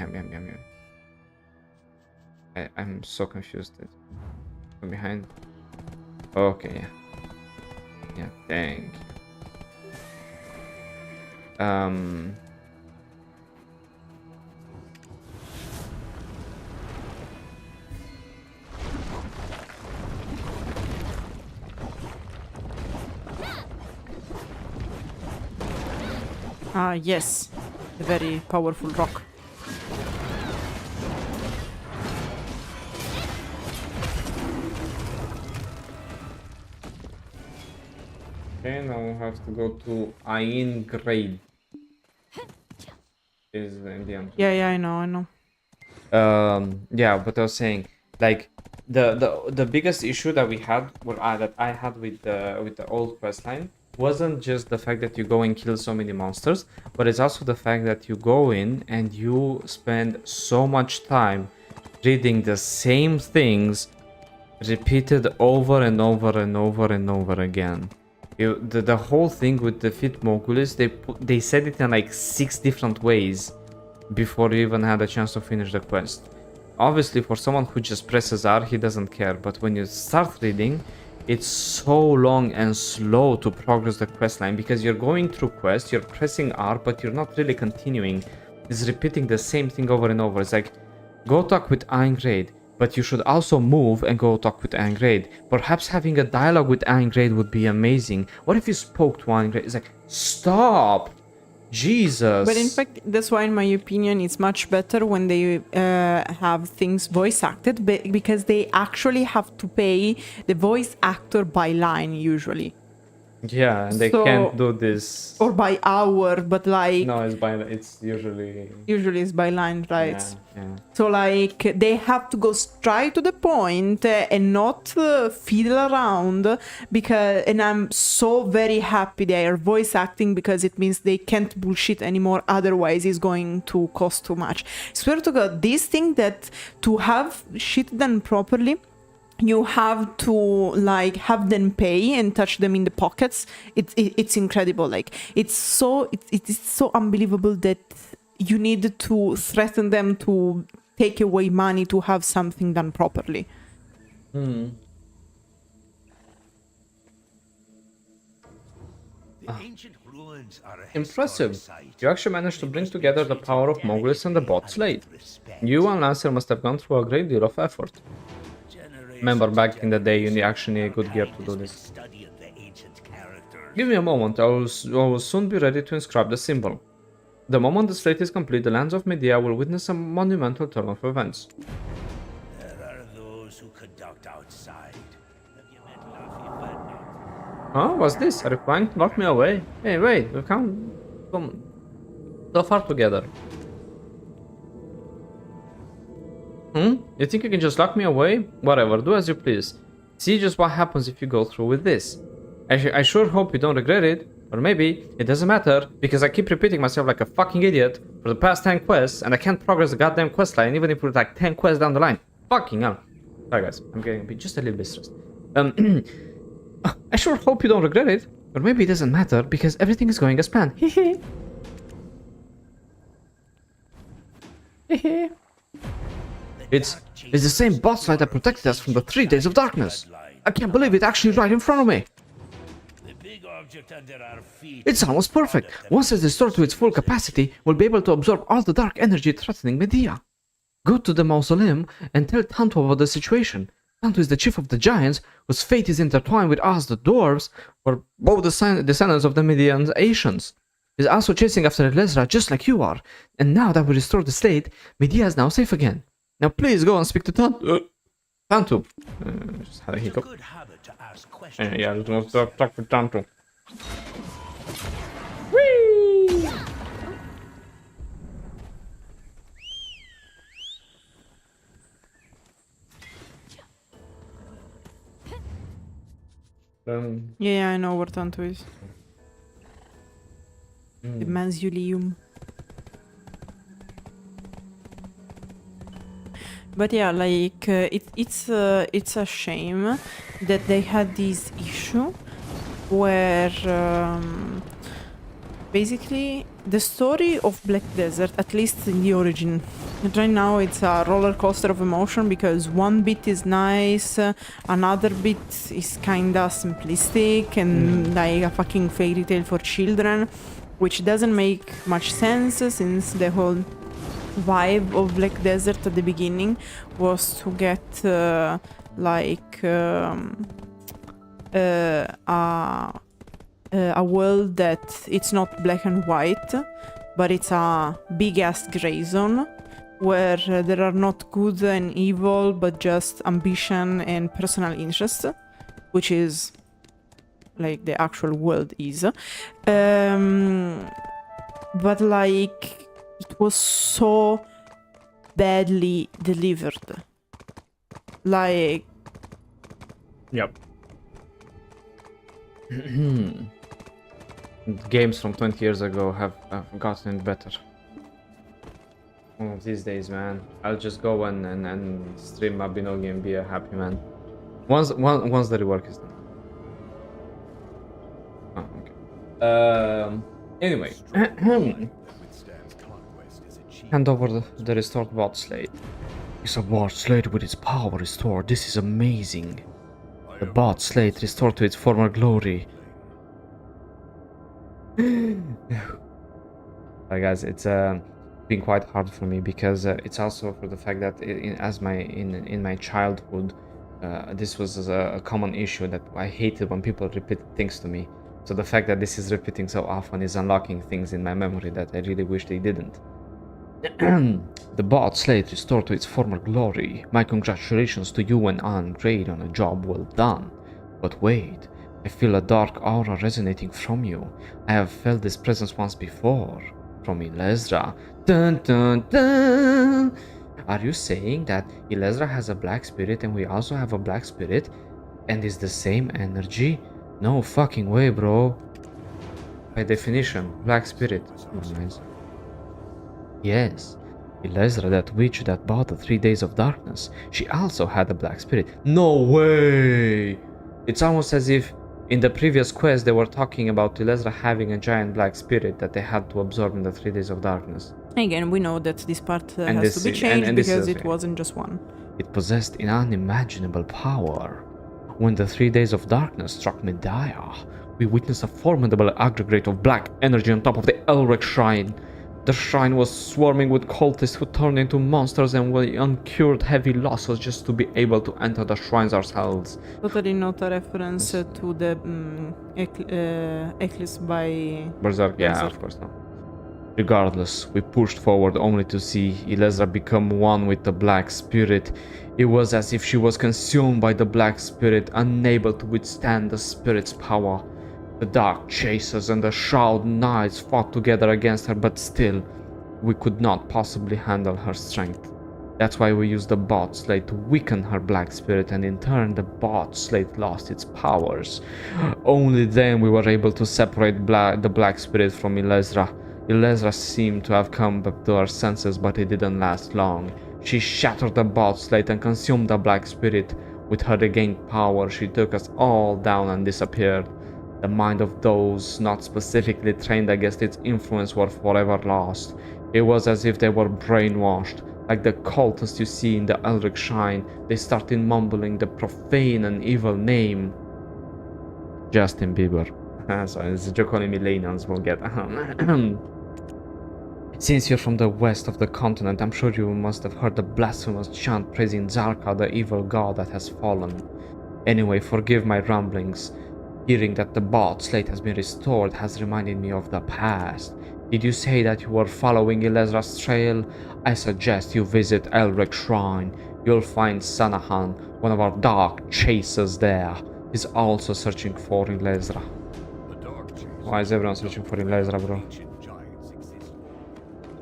I'm so confused. Behind. Okay, yeah. Yeah, thank you. Yes. A very powerful rock. Okay, now we have to go to Eingrade. Is in the end. Yeah, I know. Yeah, but I was saying, like, the biggest issue that we had, that I had with the old questline, wasn't just the fact that you go and kill so many monsters, but it's also the fact that you go in and you spend so much time reading the same things repeated over and over and over and over again. The whole thing with defeat Mogulis, they said it in like 6 different ways before you even had a chance to finish the quest. Obviously, for someone who just presses R, he doesn't care, but when you start reading, it's so long and slow to progress the questline, because you're going through quests, you're pressing R, but you're not really continuing. It's repeating the same thing over and over. It's like, go talk with Eingrade, but you should also move and go talk with Eingrade. Perhaps having a dialogue with Eingrade would be amazing. What if you spoke to Eingrade? It's like, stop! Jesus! But in fact, that's why, in my opinion, it's much better when they have things voice acted, because they actually have to pay the voice actor by line, usually. Yeah, and they can't do this. Or by hour, but like... No, it's usually... Usually it's by line, right? Yeah. So like, they have to go straight to the point and not fiddle around, and I'm so very happy they are voice acting, because it means they can't bullshit anymore, otherwise it's going to cost too much. Swear to God, this thing that to have shit done properly you have to like have them pay and touch them in the pockets. It's incredible. Like it is so unbelievable that you need to threaten them to take away money to have something done properly. The ancient ruins are a Impressive. historic site. You actually managed to bring together the power of Mongols and the Bautt Slate. Respect. You and Lancer must have gone through a great deal of effort. Remember back in the day, you actually need good gear to do this. Study of the ancient characters. Give me a moment, I will soon be ready to inscribe the symbol. The moment the slate is complete, the lands of Mediah will witness a monumental turn of events. There are those who conduct outside. Have you met Laffy Van? Huh? What's this? Are you trying to lock me away? Hey, wait, we can't come so far together. You think you can just lock me away? Whatever, do as you please. See just what happens if you go through with this. I sure hope you don't regret it. Or maybe it doesn't matter, because I keep repeating myself like a fucking idiot for the past 10 quests, and I can't progress the goddamn quest line, even if we're like 10 quests down the line. Fucking hell. Sorry guys, I'm getting just a little bit stressed. I sure hope you don't regret it. Or maybe it doesn't matter, because everything is going as planned. Hehe. Hehe. It's the same Bautt Slate that protected us from the 3 days of darkness. I can't believe it actually right in front of me. The big object under our feet. It's almost perfect. Once it's restored to its full capacity, we'll be able to absorb all the dark energy threatening Mediah. Go to the mausoleum and tell Tanto about the situation. Tanto is the chief of the giants, whose fate is intertwined with us, the dwarves, or both the descendants of the Mediahn Asians. He's also chasing after Illezra just like you are. And now that we restored the slate, Mediah is now safe again. Now please go and speak to Tanto. Tanto. Just had a It's a hiccup. good habit to ask questions. Yeah, let's talk with Tanto. Yeah, I know where Tanto is. The mausoleum. But yeah, like it's a shame that they had this issue where basically the story of Black Desert, at least in the origin, right now it's a roller coaster of emotion because one bit is nice, another bit is kinda simplistic and like a fucking fairy tale for children, which doesn't make much sense since the whole vibe of Black Desert at the beginning was to get a world that it's not black and white, but it's a big ass gray zone where there are not good and evil, but just ambition and personal interest, which is like the actual world is. But like it was so badly delivered. Like, Yep. Games from 20 years ago have gotten better. One of these days, man. I'll just go and stream Mabinogi and be a happy man. Once the rework is done. Oh, okay. Anyway. Hand over the restored Bautt Slate. It's a Bautt Slate with its power restored. This is amazing. The Bautt Slate restored to its former glory. Guys, it's been quite hard for me because it's also for the fact that in my childhood, this was a common issue that I hated when people repeat things to me. So the fact that this is repeating so often is unlocking things in my memory that I really wish they didn't. The Bautt Slate restored to its former glory. My congratulations to you and Anne. Great on a job well done. But wait, I feel a dark aura resonating from you. I have felt this presence once before. From Illezra. Dun dun dun! Are you saying that Illezra has a black spirit and we also have a black spirit? And is the same energy? No fucking way, bro. By definition, black spirit. Nice. Yes. Illezra, that witch that bought the 3 days of darkness, she also had a black spirit. No way! It's almost as if in the previous quest they were talking about Illezra having a giant black spirit that they had to absorb in the 3 days of darkness. Again, we know that this part And has this to be is- changed and this because is- it wasn't just one. It possessed an unimaginable power. When the 3 days of darkness struck Mediah, we witnessed a formidable aggregate of black energy on top of the Elric shrine. The shrine was swarming with cultists who turned into monsters and we incurred heavy losses just to be able to enter the shrines ourselves. Totally not a reference to the Eclipse by... Berserk, yeah, Berserk. of course not. Regardless, we pushed forward only to see Illezra become one with the Black Spirit. It was as if she was consumed by the Black Spirit, unable to withstand the Spirit's power. The Dark Chasers and the Shroud Knights fought together against her, but still, we could not possibly handle her strength. That's why we used the Bautt Slate to weaken her Black Spirit, and in turn the Bautt Slate lost its powers. Only then we were able to separate the Black Spirit from Illezra. Illezra seemed to have come back to her senses, but it didn't last long. She shattered the Bautt Slate and consumed the Black Spirit. With her regained power, she took us all down and disappeared. The mind of those not specifically trained against its influence were forever lost. It was as if they were brainwashed. Like the cultists you see in the Elric Shrine, they started mumbling the profane and evil name. Justin Bieber. So it's a joke only millennials will get. Since you're from the west of the continent, I'm sure you must have heard the blasphemous chant praising Zarka, the evil god that has fallen. Anyway, forgive my ramblings. Hearing that the Bautt Slate has been restored has reminded me of the past. Did you say that you were following Illezra's trail? I suggest you visit Elric Shrine. You'll find Sanahan, one of our dark chasers there. He's also searching for Illezra. Why is everyone searching for Illezra, bro?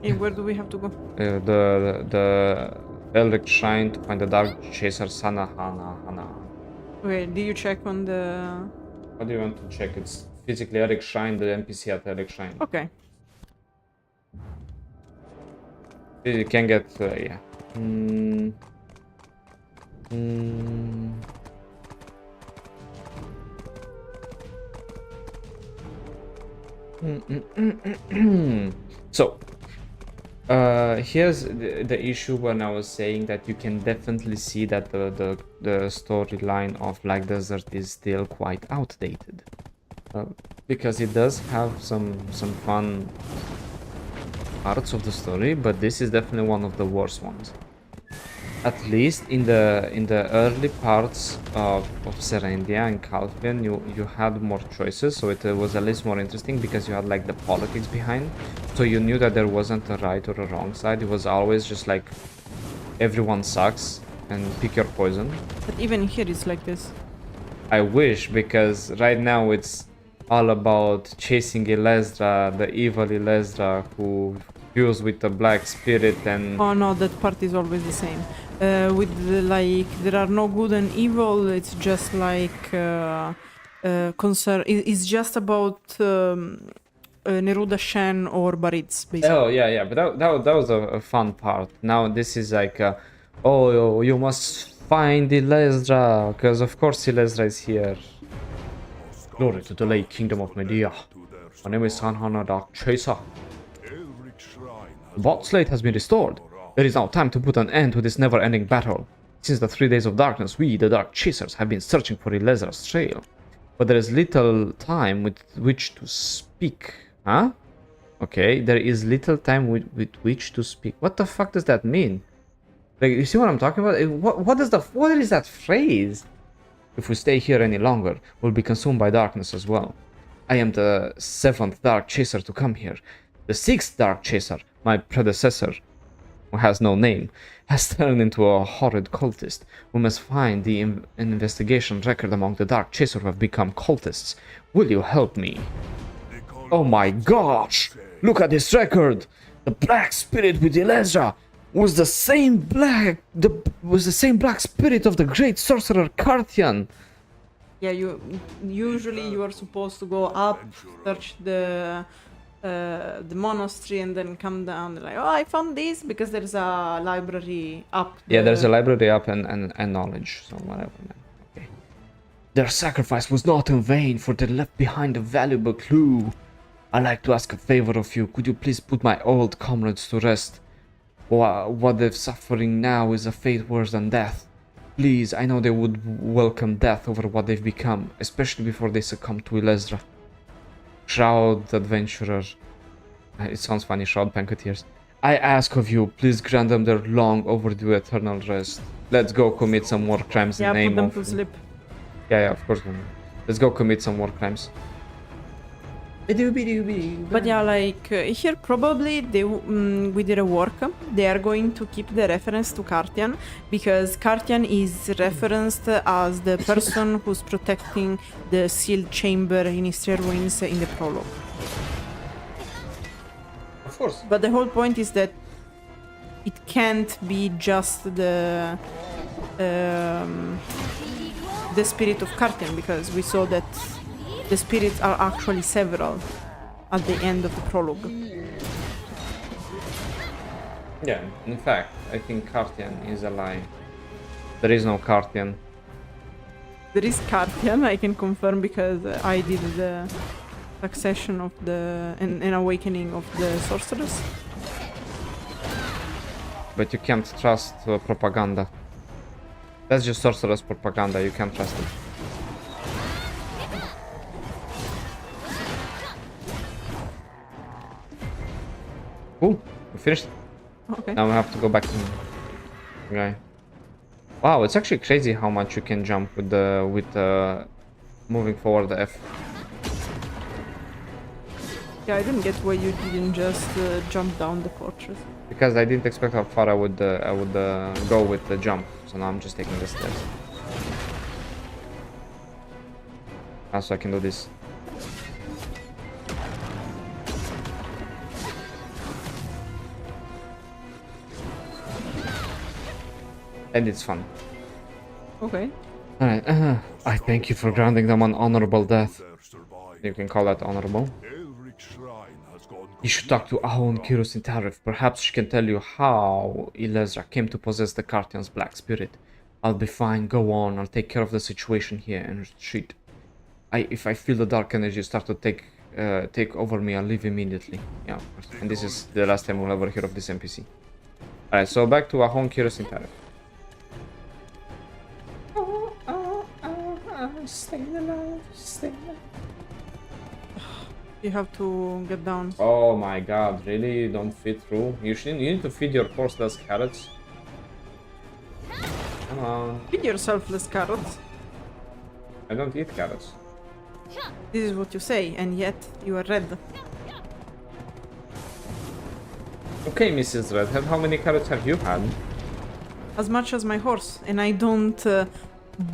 Hey, where do we have to go? The Elric Shrine to find the dark chaser Sanahana. Okay, did you check on the... What do you want to check? It's physically Elric Shrine, the NPC at Elric Shrine. Okay. You can get, yeah. So, here's the issue when I was saying that you can definitely see that the storyline of Black Desert is still quite outdated. Because it does have some fun parts of the story, but this is definitely one of the worst ones. At least in the early parts of Serendia and Calvian, you had more choices, so it was at least more interesting because you had like the politics behind. So you knew that there wasn't a right or a wrong side. It was always just like everyone sucks and pick your poison. But even here it's like this. I wish, because right now it's all about chasing Illezra, the evil Illezra who fused with the Black Spirit and... Oh no, that part is always the same. With the, like, there are no good and evil, it's just like concern. It's just about Neruda Shen or Bareeds, basically. Oh yeah, but that was a fun part. Now this is like, oh, you must find Illezra, because of course Illezra is here. Glory to the late Kingdom of Mediah. My name is Sanhana Dark Chaser. The Bautt Slate has been restored. There is now time to put an end to this never-ending battle. Since the 3 days of darkness, we, the Dark Chasers, have been searching for Illezra's trail. But there is little time with which to speak. Huh? Okay, there is little time with which to speak. What the fuck does that mean? Like, you see what I'm talking about? What is that phrase? If we stay here any longer, we'll be consumed by darkness as well. I am the 7th Dark Chaser to come here. The 6th Dark Chaser, my predecessor, who has no name, has turned into a horrid cultist. We must find the investigation record among the Dark Chaser who have become cultists. Will you help me? Oh my gosh! Look at this record! The Black Spirit with Illezra was the same black spirit of the great sorcerer Carthian. Yeah, you usually you are supposed to go up, search the the monastery and then come down like, oh, I found this because there's a library up Yeah, there's a there. library up and knowledge, so whatever, man. Okay. Their sacrifice was not in vain, for they left behind a valuable clue. I'd like to ask a favor of you. Could you please put my old comrades to rest? What they're suffering now is a fate worse than death. Please, I know they would welcome death over what they've become, especially before they succumb to Illezra. Shroud Adventurer. It sounds funny, Shroud Banqueteers. I ask of you, please grant them their long overdue eternal rest. Let's go commit some war crimes Yeah, in the put name them of... to sleep. Yeah, of course. Let's go commit some war crimes. But yeah, like here probably we did a work. They are going to keep the reference to Cartian because Cartian is referenced as the person who's protecting the sealed chamber in Istria Ruins in the prologue. Of course. But the whole point is that it can't be just the spirit of Cartian because we saw that the spirits are actually several at the end of the prologue. Yeah, in fact, I think Cartian is a lie. There is no Cartian. There is Cartian, I can confirm because I did the succession of an awakening of the sorceress. But you can't trust propaganda. That's just sorcerer's propaganda, you can't trust it. Cool, we finished. Okay. Now we have to go back to the guy. Wow, it's actually crazy how much you can jump with moving forward the F. Yeah, I didn't get why you didn't just jump down the fortress. Because I didn't expect how far I would go with the jump, so now I'm just taking the stairs. Also, I can do this. And it's fun. Okay. Alright, I thank you for granting them an honorable death. You can call that honorable. You should talk to Ahon Kirus in Tarif. Perhaps she can tell you how Illezra came to possess the Cartian's black spirit. I'll be fine, go on, I'll take care of the situation here and retreat. If I feel the dark energy start to take over me, I'll leave immediately. Yeah, of course. And this is the last time we'll ever hear of this NPC. Alright, so back to Ahon Kirus in Tarif. Stay alive, stay alive. You have to get down. Oh my god, really? You don't feed through? You need to feed your horse less carrots. Come on. Feed yourself less carrots. I don't eat carrots. This is what you say, and yet you are red. Okay, Mrs. Redhead, how many carrots have you had? As much as my horse, and I don't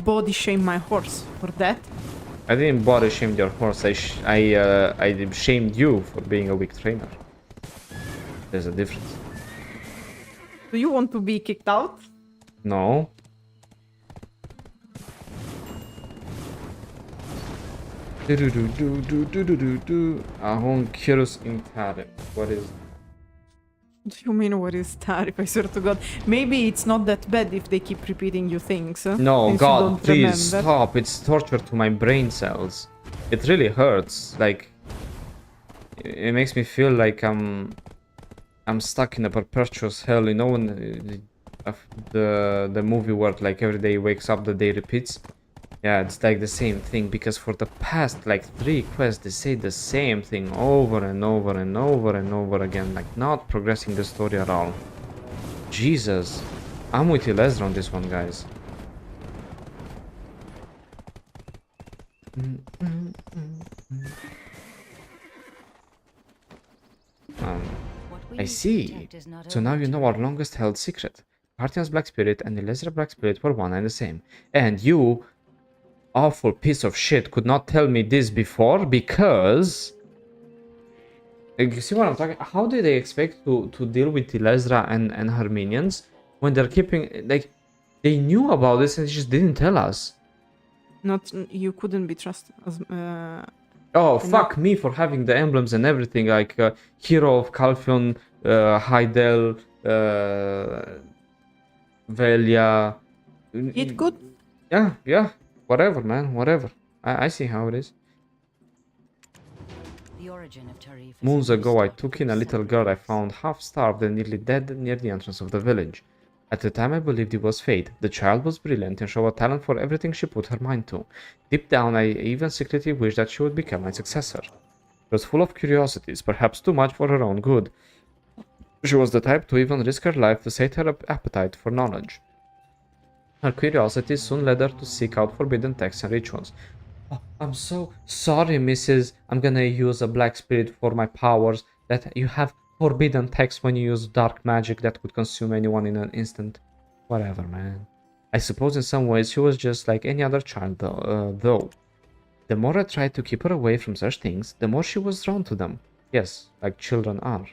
body shame my horse for that. I didn't body shame your horse, I shamed you for being a weak trainer. There's a difference. Do you want to be kicked out? No. Ahon Kirus in Tarif. What is... What do you mean, what is Tarif? I swear to God. Maybe it's not that bad if they keep repeating you things. No, since you God, don't please remember. stop. It's torture to my brain cells. It really hurts. Like, it makes me feel like I'm stuck in a perpetuous hell. You know, when the movie where like every day he wakes up, the day repeats. Yeah, it's like the same thing, because for the past like 3 quests they say the same thing over and over and over and over again, like not progressing the story at all. Jesus, I'm with Illezra on this one, guys. I see. So now you know our longest held secret. Cartian's Black Spirit and Illezra Black Spirit were one and the same. And you, awful piece of shit, could not tell me this before because... Like, you see what I'm talking? How do they expect to deal with Illezra and her minions when they're keeping... Like, they knew about this and they just didn't tell us. Not, you couldn't be trusted. Oh, fuck me for having the emblems and everything, like Hero of Calphion, Hydael, Velia. It could. Yeah, whatever, man, whatever. I see how it is. The origin of Tarif is Moons a ago, I mystery. took in a little girl I found half-starved and nearly dead near the entrance of the village. At the time, I believed it was fate. The child was brilliant and showed a talent for everything she put her mind to. Deep down, I even secretly wished that she would become my successor. She was full of curiosities, perhaps too much for her own good. She was the type to even risk her life to sate her appetite for knowledge. Her curiosity soon led her to seek out forbidden texts and rituals. Oh, I'm so sorry, Mrs. I'm gonna use a black spirit for my powers. That you have forbidden text when you use dark magic that could consume anyone in an instant. Whatever, man. I suppose in some ways she was just like any other child, though. The more I tried to keep her away from such things, the more she was drawn to them. Yes, like children are.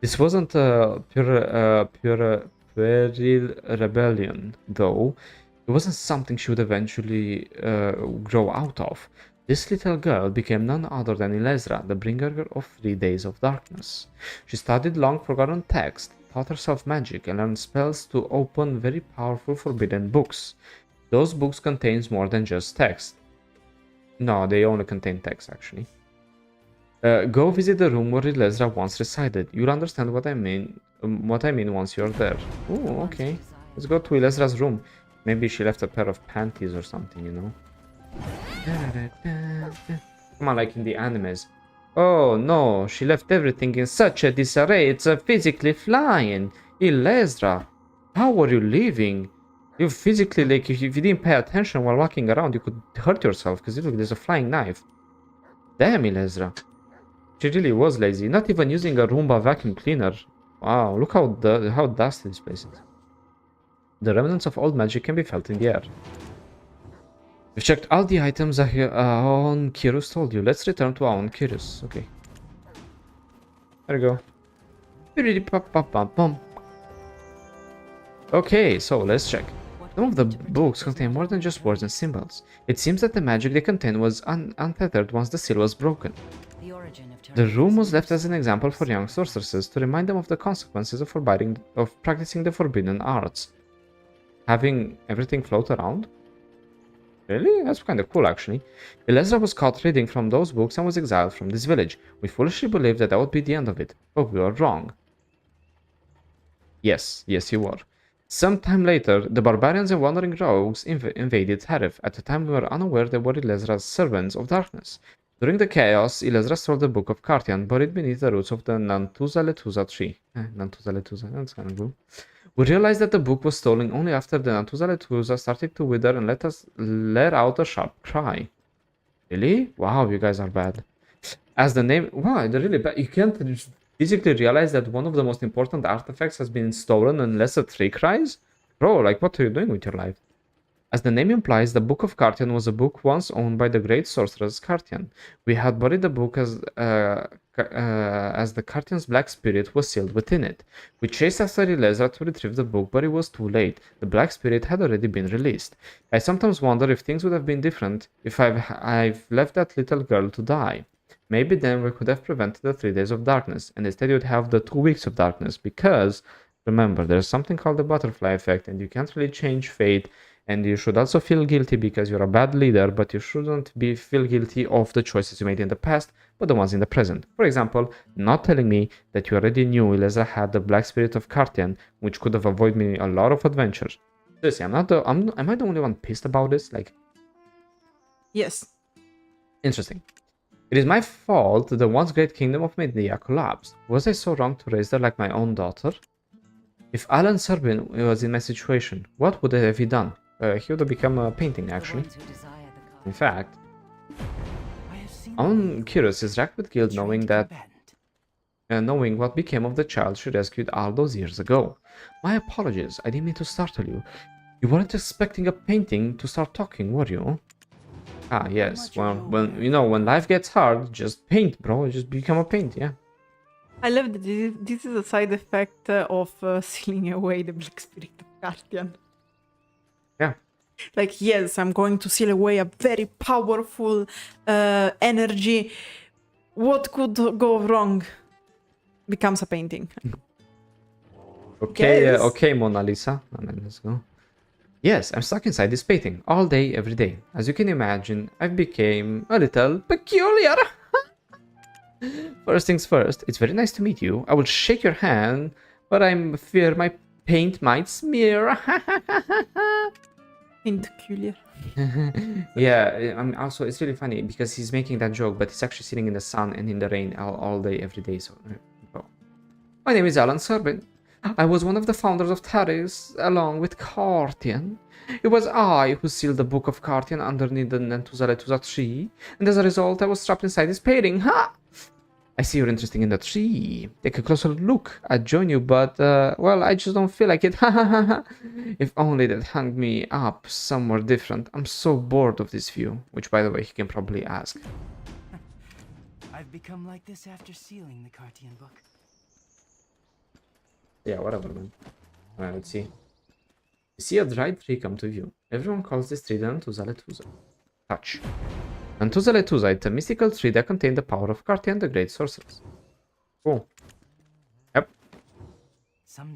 This wasn't a puerile rebellion, though. It wasn't something she would eventually grow out of. This little girl became none other than Illezra, the bringer of 3 days of darkness. She studied long-forgotten texts, taught herself magic, and learned spells to open very powerful forbidden books. Those books contain more than just text. No, they only contain text, actually. Go visit the room where Illezra once resided. You'll understand what I mean. Once you're there. Oh, okay. Let's go to Illezra's room. Maybe she left a pair of panties or something, you know. Come on, like in the animes. Oh no, she left everything in such a disarray. It's physically flying. Illezra, how were you leaving? You physically, like, if you didn't pay attention while walking around, you could hurt yourself because look, there's a flying knife. Damn, Illezra. She really was lazy. Not even using a Roomba vacuum cleaner. Wow, look how dusty this place is. The remnants of old magic can be felt in the air. We've checked all the items on Kirus told you. Let's return to our Kirus. Okay. There we go. Okay, so let's check. Some of the books contain more than just words and symbols. It seems that the magic they contain was untethered once the seal was broken. The room was left as an example for young sorceresses to remind them of the consequences of practicing the forbidden arts. Having everything float around? Really? That's kind of cool, actually. Illezra was caught reading from those books and was exiled from this village. We foolishly believed that would be the end of it, but we were wrong. Yes, you were. Sometime later, the Barbarians and Wandering Rogues invaded Tarif. At the time, we were unaware they were Illezra's servants of darkness. During the chaos, Illezra stole the Book of Cartian, buried beneath the roots of the non-consensual tree. Non-consensual, that's kind of cool. We realized that the book was stolen only after the non-consensual started to wither and let out a sharp cry. Really? Wow, you guys are bad. As the name... Wow, they're really bad. You can't physically realize that one of the most important artifacts has been stolen unless a tree cries? Bro, like, what are you doing with your life? As the name implies, the Book of Cartian was a book once owned by the great sorceress Cartian. We had buried the book as the Cartian's black spirit was sealed within it. We chased after Illezra to retrieve the book, but it was too late. The black spirit had already been released. I sometimes wonder if things would have been different if I've left that little girl to die. Maybe then we could have prevented the 3 days of darkness, and instead you'd have the 2 weeks of darkness, because, remember, there's something called the butterfly effect, and you can't really change fate. And you should also feel guilty because you're a bad leader, but you shouldn't feel guilty of the choices you made in the past, but the ones in the present. For example, not telling me that you already knew Illezra had the black spirit of Cartian, which could have avoided me a lot of adventures. Seriously, am I the only one pissed about this? Like, Yes. interesting. It is my fault the once great Kingdom of Mediah collapsed. Was I so wrong to raise her like my own daughter? If Alan Serbin was in my situation, what would I have done? He would have become a painting, actually. In fact, I'm curious is racked with guilt knowing what became of the child she rescued all those years ago. My apologies, I didn't mean to startle you. You weren't expecting a painting to start talking, were you? Ah, yes. Well, when life gets hard, just paint, bro. Just become a paint, yeah. I love that this is a side effect of sealing away the black spirit of Cartian. Yeah. Like, yes, I'm going to seal away a very powerful energy. What could go wrong? Becomes a painting. Okay, Yes. okay, Mona Lisa. I mean, let's go. Yes, I'm stuck inside this painting all day, every day. As you can imagine, I've became a little peculiar. First things first, it's very nice to meet you. I will shake your hand, but I fear my paint might smear. Peculiar. Yeah, also it's really funny because he's making that joke, but he's actually sitting in the sun and in the rain all day, every day. So, oh. My name is Alan Serbin. I was one of the founders of Taris, along with Cartian. It was I who sealed the Book of Cartian underneath the non-consensual tree, and as a result, I was trapped inside this painting. Ha! I see you're interested in the tree. Take a closer look. I'd join you, but, well, I just don't feel like it. Ha ha ha ha. If only they'd hung me up somewhere different. I'm so bored of this view. Which, by the way, he can probably ask. I've become like this after sealing the Cartian book. Yeah, whatever, man. Alright, let's see. You see a dried tree come to view. Everyone calls this tree the non-consensual. Touch. Non-consensual, it's a mystical tree that contains the power of Cartian, the great sorceress. Cool. Yep.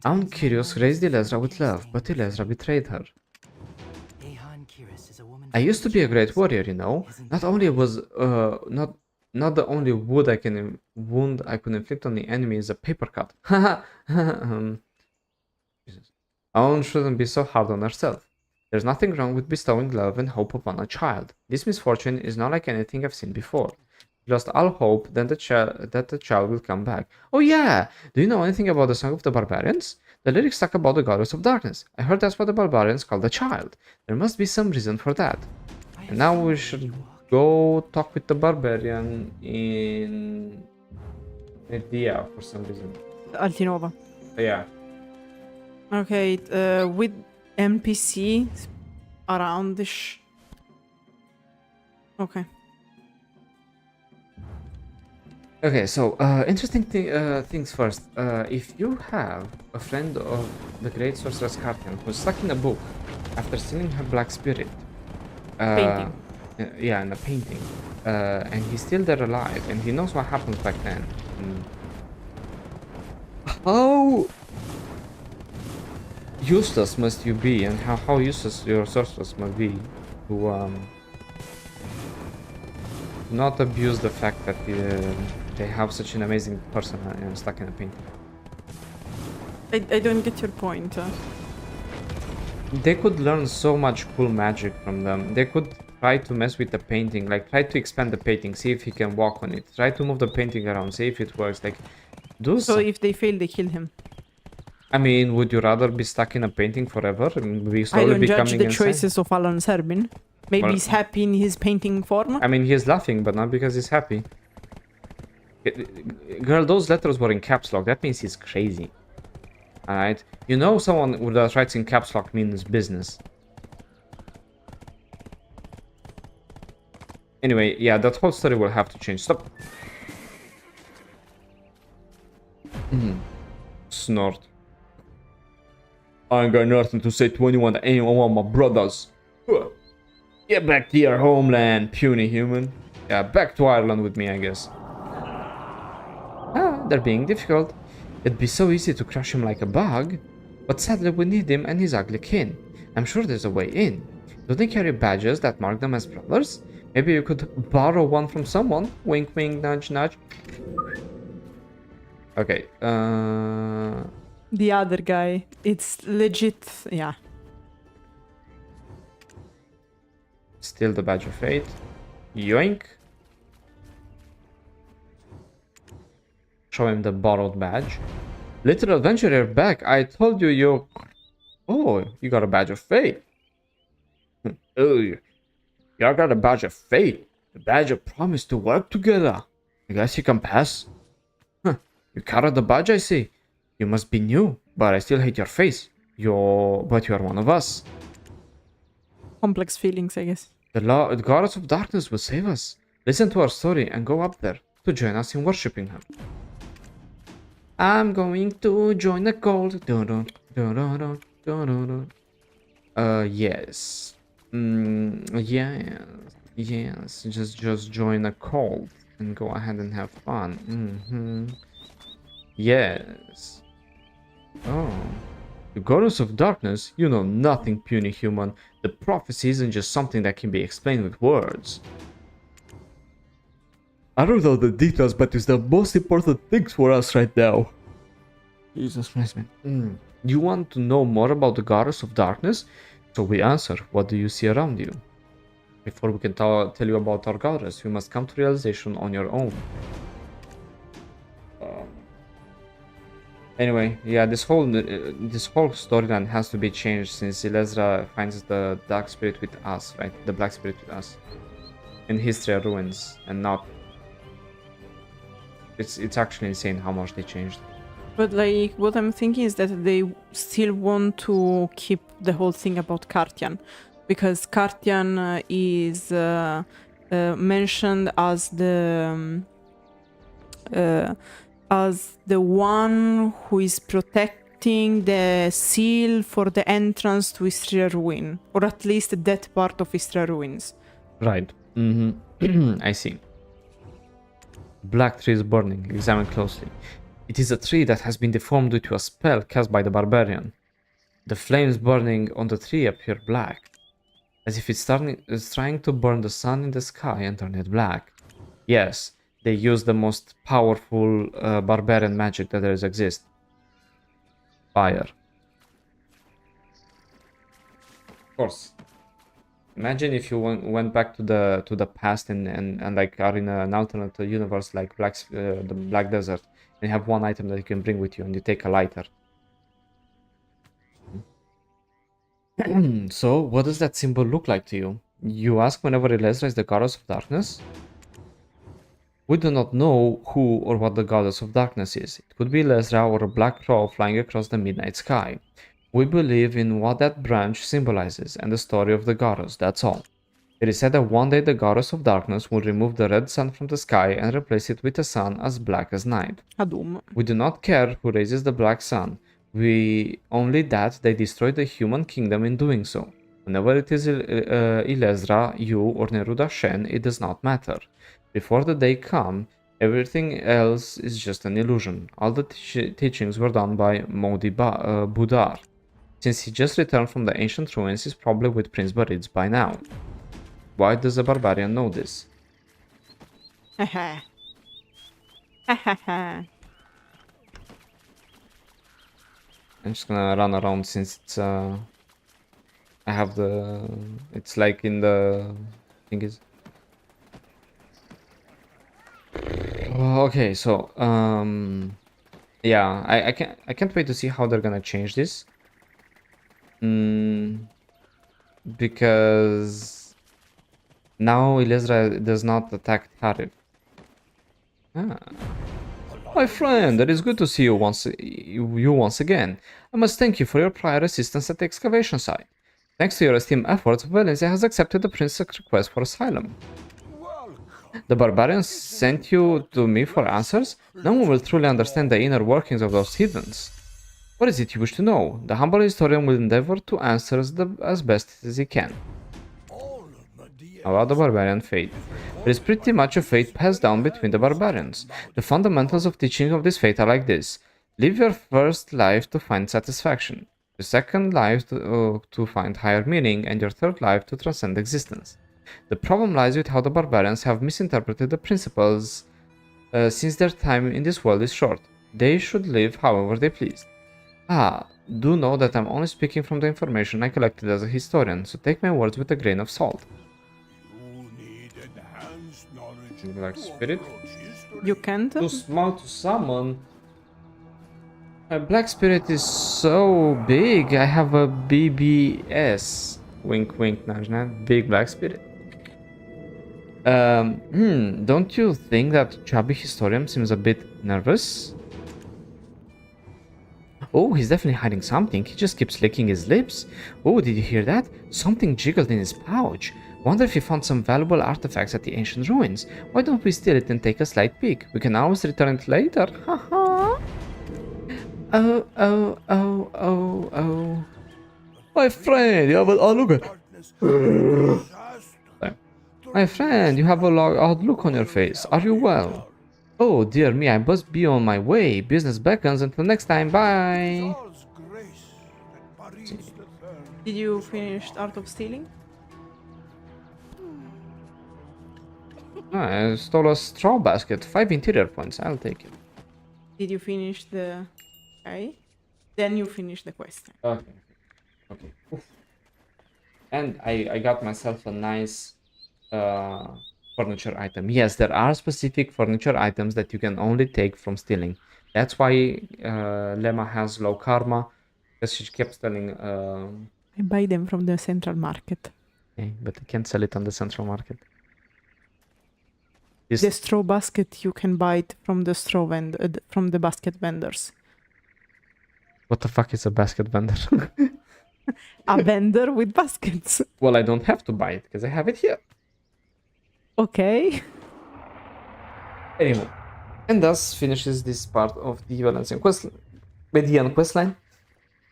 I'm curious raised Illezra with love, but Illezra betrayed her. I used to be a great warrior, you know. Not only was not the only wound I could inflict on the enemy is a paper cut. Jesus. Alan shouldn't be so hard on herself. There's nothing wrong with bestowing love and hope upon a child. This misfortune is not like anything I've seen before. Lost all hope, then the child will come back. Oh yeah! Do you know anything about the Song of the Barbarians? The lyrics talk about the goddess of darkness. I heard that's what the Barbarians call the child. There must be some reason for that. And now we should go talk with the Barbarian in Mediah for some reason. Altinova. Yeah. Okay, with NPC around this. Okay. Okay, so interesting things first. If you have a friend of the great sorceress Cartian who's stuck in a book after stealing her black spirit, Painting. Yeah, in a painting, and he's still there alive, and he knows what happened back then. How useless must you be, and how useless your sorceress must be to not abuse the fact that they have such an amazing person stuck in a painting. I don't get your point. They could learn so much cool magic from them. They could try to mess with the painting, like try to expand the painting, see if he can walk on it. Try to move the painting around, see if it works. Like, do So if they fail, they kill him. I mean, would you rather be stuck in a painting forever and be I slowly don't judge becoming the insane? choices of Alan Serbin. Maybe Well- he's happy in his painting form. I mean, he's laughing, but not because he's happy. Girl, those letters were in caps lock. That means he's crazy. Alright? You know someone who writes in caps lock means business. Anyway, yeah, that whole story will have to change. Stop. Snort. I ain't got nothing to say to anyone that ain't one of my brothers. Get back to your homeland, puny human. Yeah, back to Ireland with me, I guess. Ah, they're being difficult. It'd be so easy to crush him like a bug. But sadly we need him and his ugly kin. I'm sure there's a way in. Do they carry badges that mark them as brothers? Maybe you could borrow one from someone? Wink wink, nudge nudge. Okay, The other guy. It's legit. Yeah. Steal the badge of fate. Yoink. Show him the borrowed badge. Little adventurer back. I told you you... Oh, you got a badge of fate. Oh, you got a badge of fate. The badge of promise to work together. I guess you can pass. Huh. You carried the badge, I see. You must be new, but I still hate your face. But you are one of us. Complex feelings, I guess. The goddess of darkness will save us. Listen to our story and go up there to join us in worshipping her. I'm going to join the cult. Yes. Yes. Just join a cult and go ahead and have fun. Yes. Oh. The goddess of darkness? You know nothing, puny human. The prophecy isn't just something that can be explained with words. I don't know the details, but it's the most important things for us right now. Jesus Christ, man. You want to know more about the goddess of darkness? So we answer, what do you see around you? Before we can tell you about our goddess, you must come to realization on your own. Anyway, yeah, this whole storyline has to be changed since Illezra finds the dark spirit with us, right? The black spirit with us. In history ruins, and not... It's actually insane how much they changed. But like, what I'm thinking is that they still want to keep the whole thing about Cartian, because Cartian is mentioned as the one who is protecting the seal for the entrance to Istria Ruin, or at least that part of Istria Ruins. Right. I see. Black tree is burning. Examine closely. It is a tree that has been deformed due to a spell cast by the Barbarian. The flames burning on the tree appear black, as if it's trying to burn the sun in the sky and turn it black. Yes, they use the most powerful barbarian magic that there exists. Fire. Of course. Imagine if you went back to the past and like are in an alternate universe like the Black Desert, and you have one item that you can bring with you, and you take a lighter. So, what does that symbol look like to you? You ask whenever Illezra is the goddess of darkness? We do not know who or what the goddess of darkness is. It could be Illezra or a black crow flying across the midnight sky. We believe in what that branch symbolizes and the story of the goddess, that's all. It is said that one day the goddess of darkness will remove the red sun from the sky and replace it with a sun as black as night. Adum. We do not care who raises the black sun. Only that they destroy the human kingdom in doing so. Whenever it is Illezra, you, or Neruda Shen, it does not matter. Before the day come, everything else is just an illusion. All the teachings were done by Maudi Budar. Since he just returned from the ancient ruins, he's probably with Prince Bareeds by now. Why does a barbarian know this? Haha. I'm just gonna run around since it's I have the... It's like in the... thingies. Okay, so yeah, I can't wait to see how they're gonna change this. Because now Illezra does not attack Tarif. My friend, it is good to see you once again. I must thank you for your prior assistance at the excavation site. Thanks to your esteemed efforts, Valencia has accepted the prince's request for asylum. The Barbarians sent you to me for answers? No one will truly understand the inner workings of those heathens. What is it you wish to know? The humble historian will endeavor to answer as best as he can. About the Barbarian fate. There is pretty much a fate passed down between the Barbarians. The fundamentals of teaching of this fate are like this. Live your first life to find satisfaction, your second life to find higher meaning, and your third life to transcend existence. The problem lies with how the Barbarians have misinterpreted the principles since their time in this world is short. They should live however they please. Do know that I'm only speaking from the information I collected as a historian, so take my words with a grain of salt. Black spirit? You can't? Too small to summon. A black spirit is so big. I have a BBS. Wink wink, Najna. Big black spirit. Don't you think that chubby historian seems a bit nervous? Oh, he's definitely hiding something. He just keeps licking his lips. Oh, did you hear that? Something jiggled in his pouch. Wonder if he found some valuable artifacts at the ancient ruins. Why don't we steal it and take a slight peek? We can always return it later. Haha. Oh. My friend, you have a look at... My friend, you have a odd look on your face. Are you well? Oh dear me, I must be on my way. Business beckons. Until next time, bye. Did you finish Art of Stealing? I stole a straw basket. 5 interior points. I'll take it. Did you finish the... Okay. Then you finish the quest. Okay. Okay. Oof. And I got myself a nice furniture item. Yes, there are specific furniture items that you can only take from stealing. That's why Lema has low karma, because she kept stealing. I buy them from the central market. Okay, but you can't sell it on the central market. The straw basket you can buy it from the from the basket vendors. What the fuck is a basket vendor? A vendor with baskets. Well, I don't have to buy it because I have it here. Okay. Anyway, and thus finishes this part of the Valencian Mediahn questline.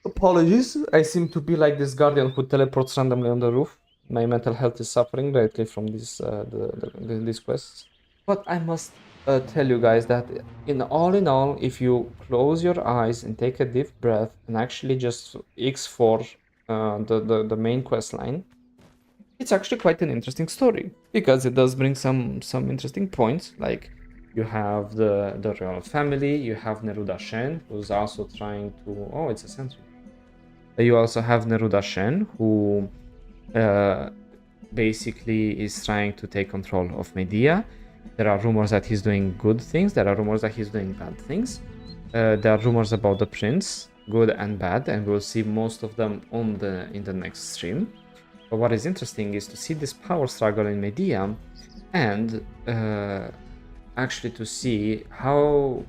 Apologies, I seem to be like this guardian who teleports randomly on the roof. My mental health is suffering greatly from these quests. But I must tell you guys that in all, if you close your eyes and take a deep breath and actually just X4 the main quest line, it's actually quite an interesting story because it does bring some interesting points. Like you have the royal family, you have Neruda Shen, who's also trying to... Oh, it's a sentry. You also have Neruda Shen, who basically is trying to take control of Mediah. There are rumors that he's doing good things. There are rumors that he's doing bad things. There are rumors about the prince, good and bad, and we'll see most of them in the next stream. But what is interesting is to see this power struggle in Mediah, and actually to see how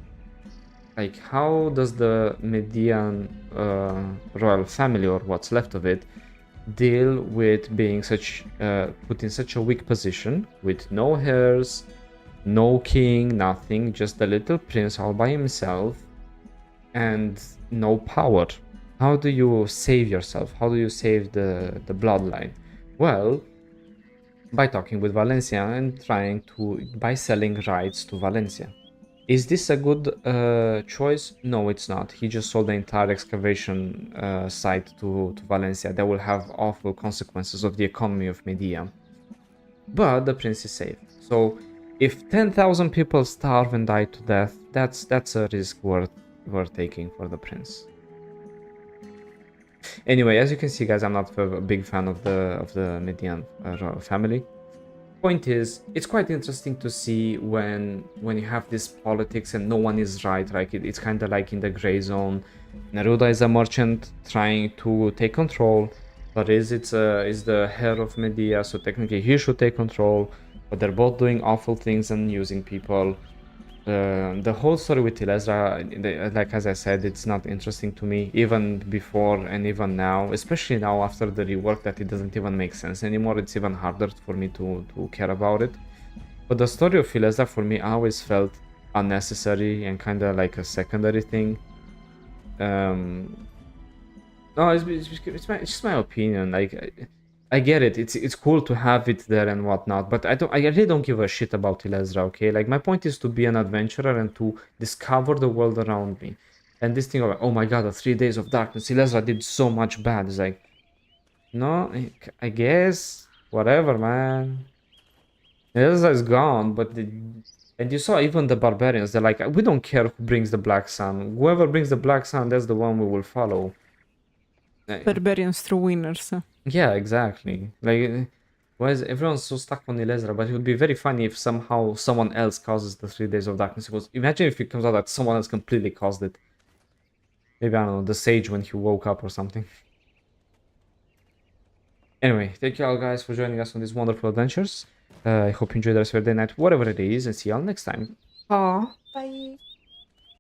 does the Mediahn royal family, or what's left of it, deal with being put in such a weak position with no heirs, no king, nothing, just a little prince all by himself and no power. How do you save yourself? How do you save the bloodline? Well, by talking with Valencia and by selling rights to Valencia. Is this a good choice? No, it's not. He just sold the entire excavation site to Valencia. That will have awful consequences of the economy of Mediah. But the prince is safe. So if 10,000 people starve and die to death, that's a risk worth taking for the prince. Anyway, as you can see, guys, I'm not a big fan of the Mediahn royal family. Point is, it's quite interesting to see when you have this politics and no one is right. Like it's kind of like in the gray zone. Neruda is a merchant trying to take control, but is the heir of Mediah, so technically he should take control. But they're both doing awful things and using people. The whole story with Illezra, like as I said, it's not interesting to me, even before and even now, especially now after the rework, that it doesn't even make sense anymore. It's even harder for me to care about it. But the story of Illezra for me always felt unnecessary and kind of like a secondary thing. No, it's just my opinion. Like I get it. It's cool to have it there and whatnot, but I really don't give a shit about Illezra, okay? Like my point is to be an adventurer and to discover the world around me. And this thing of, oh my god, the 3 days of darkness, Illezra did so much bad. It's like, no, I guess, whatever, man. Illezra is gone, but and you saw even the barbarians, they're like, we don't care who brings the black sun. Whoever brings the black sun, that's the one we will follow. Barbarians true winners. Yeah, exactly. Like, why is everyone so stuck on Illezra? But it would be very funny if somehow someone else causes the 3 days of darkness. Because imagine if it comes out that someone else completely caused it. Maybe, I don't know, the sage when he woke up or something. Anyway, thank you all guys for joining us on these wonderful adventures. I hope you enjoyed the rest of your day, night, whatever it is, and see you all next time. Bye.